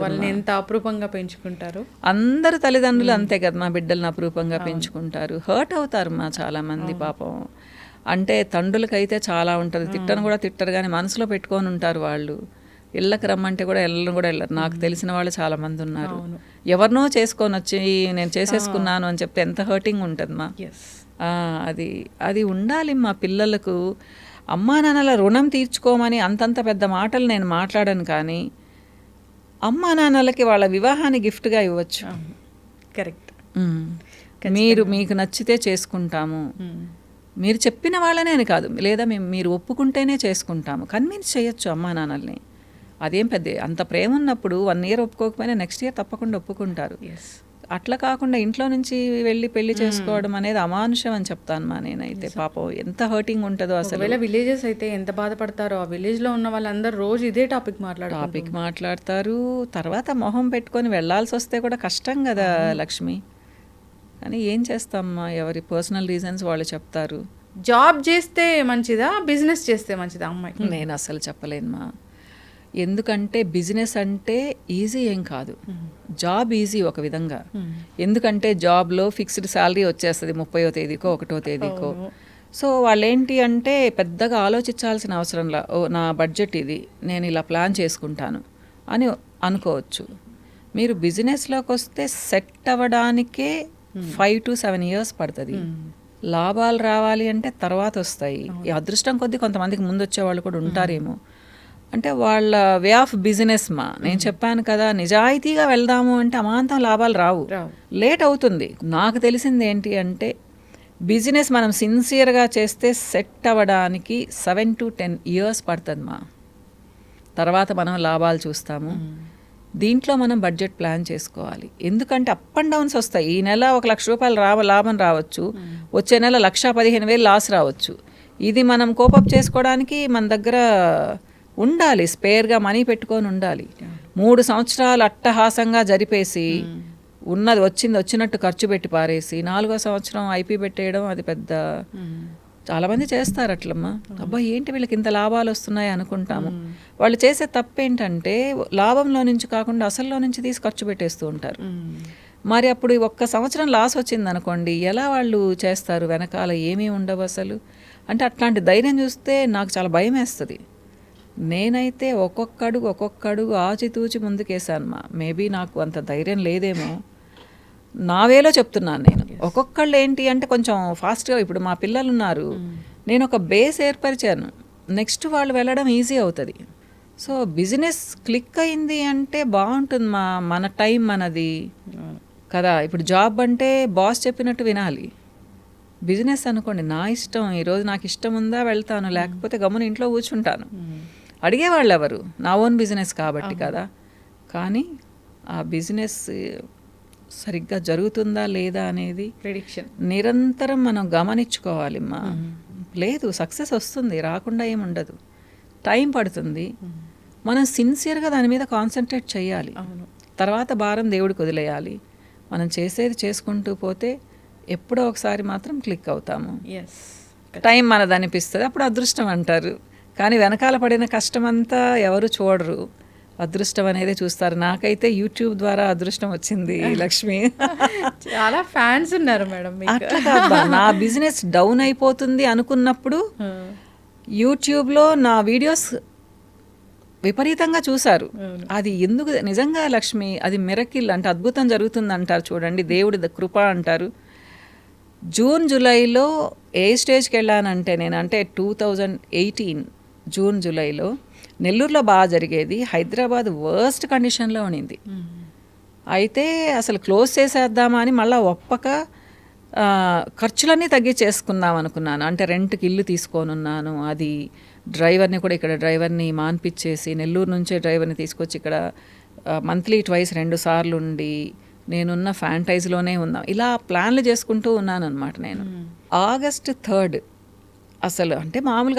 వాళ్ళని ఎంత అపురూపంగా పెంచుకుంటారు. అందరు తల్లిదండ్రులు అంతే కదా, మా బిడ్డలను అపురూపంగా పెంచుకుంటారు. హర్ట్ అవుతారు మా చాలా మంది పాపం. అంటే తండ్రులకైతే చాలా ఉంటుంది, తిట్టను కూడా తిట్టరు, కానీ మనసులో పెట్టుకొని ఉంటారు వాళ్ళు. ఇళ్ళకి రమ్మంటే కూడా వెళ్ళరు. నాకు తెలిసిన వాళ్ళు చాలా మంది ఉన్నారు. ఎవరినో చేసుకొని వచ్చి నేను చేసేసుకున్నాను అని చెప్తే ఎంత హర్టింగ్ ఉంటుంది మా. అది ఉండాలి మా పిల్లలకు. అమ్మా నాన్నల రుణం తీర్చుకోమని అంతంత పెద్ద మాటలు నేను మాట్లాడను, కానీ అమ్మా నాన్నలకి వాళ్ళ వివాహాన్ని గిఫ్ట్గా ఇవ్వచ్చు. కరెక్ట్. మీకు నచ్చితే చేసుకుంటాము, మీరు చెప్పిన వాళ్ళనే అని కాదు, లేదా మీరు ఒప్పుకుంటేనే చేసుకుంటాము, కన్విన్స్ చేయొచ్చు అమ్మా నాన్నల్ని. అదేం పెద్ద అంత ప్రేమ ఉన్నప్పుడు 1 year ఒప్పుకోకపోయినా నెక్స్ట్ ఇయర్ తప్పకుండా ఒప్పుకుంటారు. అట్లా కాకుండా ఇంట్లో నుంచి వెళ్ళి పెళ్లి చేసుకోవడం అనేది అమానుషం అని చెప్తాను మా నేనైతే. పాపం ఎంత హర్టింగ్ ఉంటుందో అసలు. విలేజెస్ అయితే ఎంత బాధపడతారో. ఆ విలేజ్ లో ఉన్న వాళ్ళందరూ రోజు ఇదే టాపిక్ మాట్లాడతారు. తర్వాత మొహం పెట్టుకొని వెళ్ళాల్సి వస్తే కూడా కష్టం కదా లక్ష్మి. కానీ ఏం చేస్తామ్మా, ఎవరి పర్సనల్ రీజన్స్ వాళ్ళు చెప్తారు. జాబ్ చేస్తే మంచిదా, బిజినెస్ చేస్తే మంచిదా అమ్మాయి? నేను అసలు చెప్పలేనుమా. ఎందుకంటే బిజినెస్ అంటే ఈజీ ఏం కాదు, జాబ్ ఈజీ ఒక విధంగా. ఎందుకంటే జాబ్లో ఫిక్స్డ్ శాలరీ వచ్చేస్తుంది 30వ తేదీకో 1వ తేదీకో. సో వాళ్ళేంటి అంటే పెద్దగా ఆలోచించాల్సిన అవసరంలా, నా బడ్జెట్ ఇది, నేను ఇలా ప్లాన్ చేసుకుంటాను అని అనుకోవచ్చు. మీరు బిజినెస్లోకి వస్తే సెట్ అవ్వడానికే 5 to 7 years పడుతుంది. లాభాలు రావాలి అంటే తర్వాత వస్తాయి. ఈ అదృష్టం కొద్దీ కొంతమందికి ముందు వచ్చే వాళ్ళు కూడా ఉంటారేమో. అంటే వాళ్ళ వే ఆఫ్ బిజినెస్ మా. నేను చెప్పాను కదా, నిజాయితీగా వెళ్దాము అంటే అమాంతం లాభాలు రావు, లేట్ అవుతుంది. నాకు తెలిసింది ఏంటి అంటే బిజినెస్ మనం సిన్సియర్గా చేస్తే సెట్ అవ్వడానికి 7 to 10 years పడుతుంది మా. తర్వాత మనం లాభాలు చూస్తాము. దీంట్లో మనం బడ్జెట్ ప్లాన్ చేసుకోవాలి. ఎందుకంటే అప్ అండ్ డౌన్స్ వస్తాయి. ఈ నెల 1 లక్ష రూపాయలు లాభం రావచ్చు, వచ్చే నెల 1,15,000 లాస్ రావచ్చు. ఇది మనం కోపప్ చేసుకోవడానికి మన దగ్గర ఉండాలి, స్పేర్గా మనీ పెట్టుకొని ఉండాలి. 3 సంవత్సరాలు అట్టహాసంగా జరిపేసి ఉన్నది వచ్చినట్టు ఖర్చు పెట్టి పారేసి 4వ సంవత్సరం ఐపీ పెట్టేయడం అది పెద్ద. చాలామంది చేస్తారు అట్లమ్మా. అబ్బా ఏంటి వీళ్ళకి ఇంత లాభాలు వస్తున్నాయి అనుకుంటాము. వాళ్ళు చేసే తప్పేంటంటే లాభంలో నుంచి కాకుండా అసల్లో నుంచి తీసి ఖర్చు పెట్టేస్తూ ఉంటారు. మరి అప్పుడు 1 సంవత్సరం లాస్ వచ్చింది అనుకోండి, ఎలా వాళ్ళు చేస్తారు? వెనకాల ఏమీ ఉండవు అసలు. అంటే అట్లాంటి ధైర్యం చూస్తే నాకు చాలా భయం వేస్తుంది. నేనైతే ఒక్కొక్క అడుగు ఆచితూచి ముందుకేసాను మా. మేబీ నాకు అంత ధైర్యం లేదేమో, నా వేలో చెప్తున్నాను నేను. ఒక్కొక్కళ్ళు ఏంటి అంటే కొంచెం ఫాస్ట్గా, ఇప్పుడు మా పిల్లలు ఉన్నారు, నేను ఒక బేస్ ఏర్పరిచాను, నెక్స్ట్ వాళ్ళు వెళ్ళడం ఈజీ అవుతుంది. సో బిజినెస్ క్లిక్ అయింది అంటే బాగుంటుంది మా. మన టైం మనది కదా. ఇప్పుడు జాబ్ అంటే బాస్ చెప్పినట్టు వినాలి. బిజినెస్ అనుకోండి, నా ఇష్టం, ఈరోజు నాకు ఇష్టం ఉందా వెళ్తాను, లేకపోతే గమ్మున ఇంట్లో కూర్చుంటాను. అడిగేవాళ్ళు ఎవరు? నా ఓన్ బిజినెస్ కాబట్టి కదా. కానీ ఆ బిజినెస్ సరిగ్గా జరుగుతుందా లేదా అనేది ప్రెడిక్షన్ నిరంతరం మనం గమనించుకోవాలి మా. లేదు, సక్సెస్ వస్తుంది, రాకుండా ఏముండదు, టైం పడుతుంది. మనం సిన్సియర్గా దాని మీద కాన్సన్ట్రేట్ చేయాలి. తర్వాత భారం దేవుడికి వదిలేయాలి. మనం చేసేది చేసుకుంటూ పోతే ఎప్పుడో ఒకసారి మాత్రం క్లిక్ అవుతాము. టైం మనది అనిపిస్తుంది, అప్పుడు అదృష్టం అంటారు. కానీ వెనకాల పడిన కష్టం అంతా ఎవరు చూడరు, అదృష్టం అనేది చూస్తారు. నాకైతే యూట్యూబ్ ద్వారా అదృష్టం వచ్చింది లక్ష్మి. చాలా ఫ్యాన్స్ ఉన్నారు మేడం. అట్లా కాదు, నా బిజినెస్ డౌన్ అయిపోతుంది అనుకున్నప్పుడు యూట్యూబ్లో నా వీడియోస్ విపరీతంగా చూశారు. అది ఎందుకు నిజంగా లక్ష్మి, అది మిరకిల్ అంటే అద్భుతం జరుగుతుంది అంటారు చూడండి, దేవుడి కృప అంటారు. జూన్ జూలైలో ఏ స్టేజ్కి వెళ్ళానంటే నేను, అంటే 2018 జూన్ జూలైలో నెల్లూరులో బాగా జరిగేది, హైదరాబాద్ వర్స్ట్ కండిషన్లో ఉండింది. అయితే అసలు క్లోజ్ చేసేద్దామా అని మళ్ళీ ఒప్పక ఖర్చులన్నీ తగ్గించేసుకుందాం అనుకున్నాను. అంటే రెంట్కి ఇల్లు తీసుకొనున్నాను, అది డ్రైవర్ని కూడా ఇక్కడ డ్రైవర్ని మాన్పించేసి నెల్లూరు నుంచే డ్రైవర్ని తీసుకొచ్చి ఇక్కడ మంత్లీ ట్వైస్ 2 సార్లు ఉండి నేనున్న ఫ్యాంటైజ్లోనే ఉందాం, ఇలా ప్లాన్లు చేసుకుంటూ ఉన్నాను అనమాట నేను. ఆగస్ట్ 3 అసలు అంటే మామూలుగా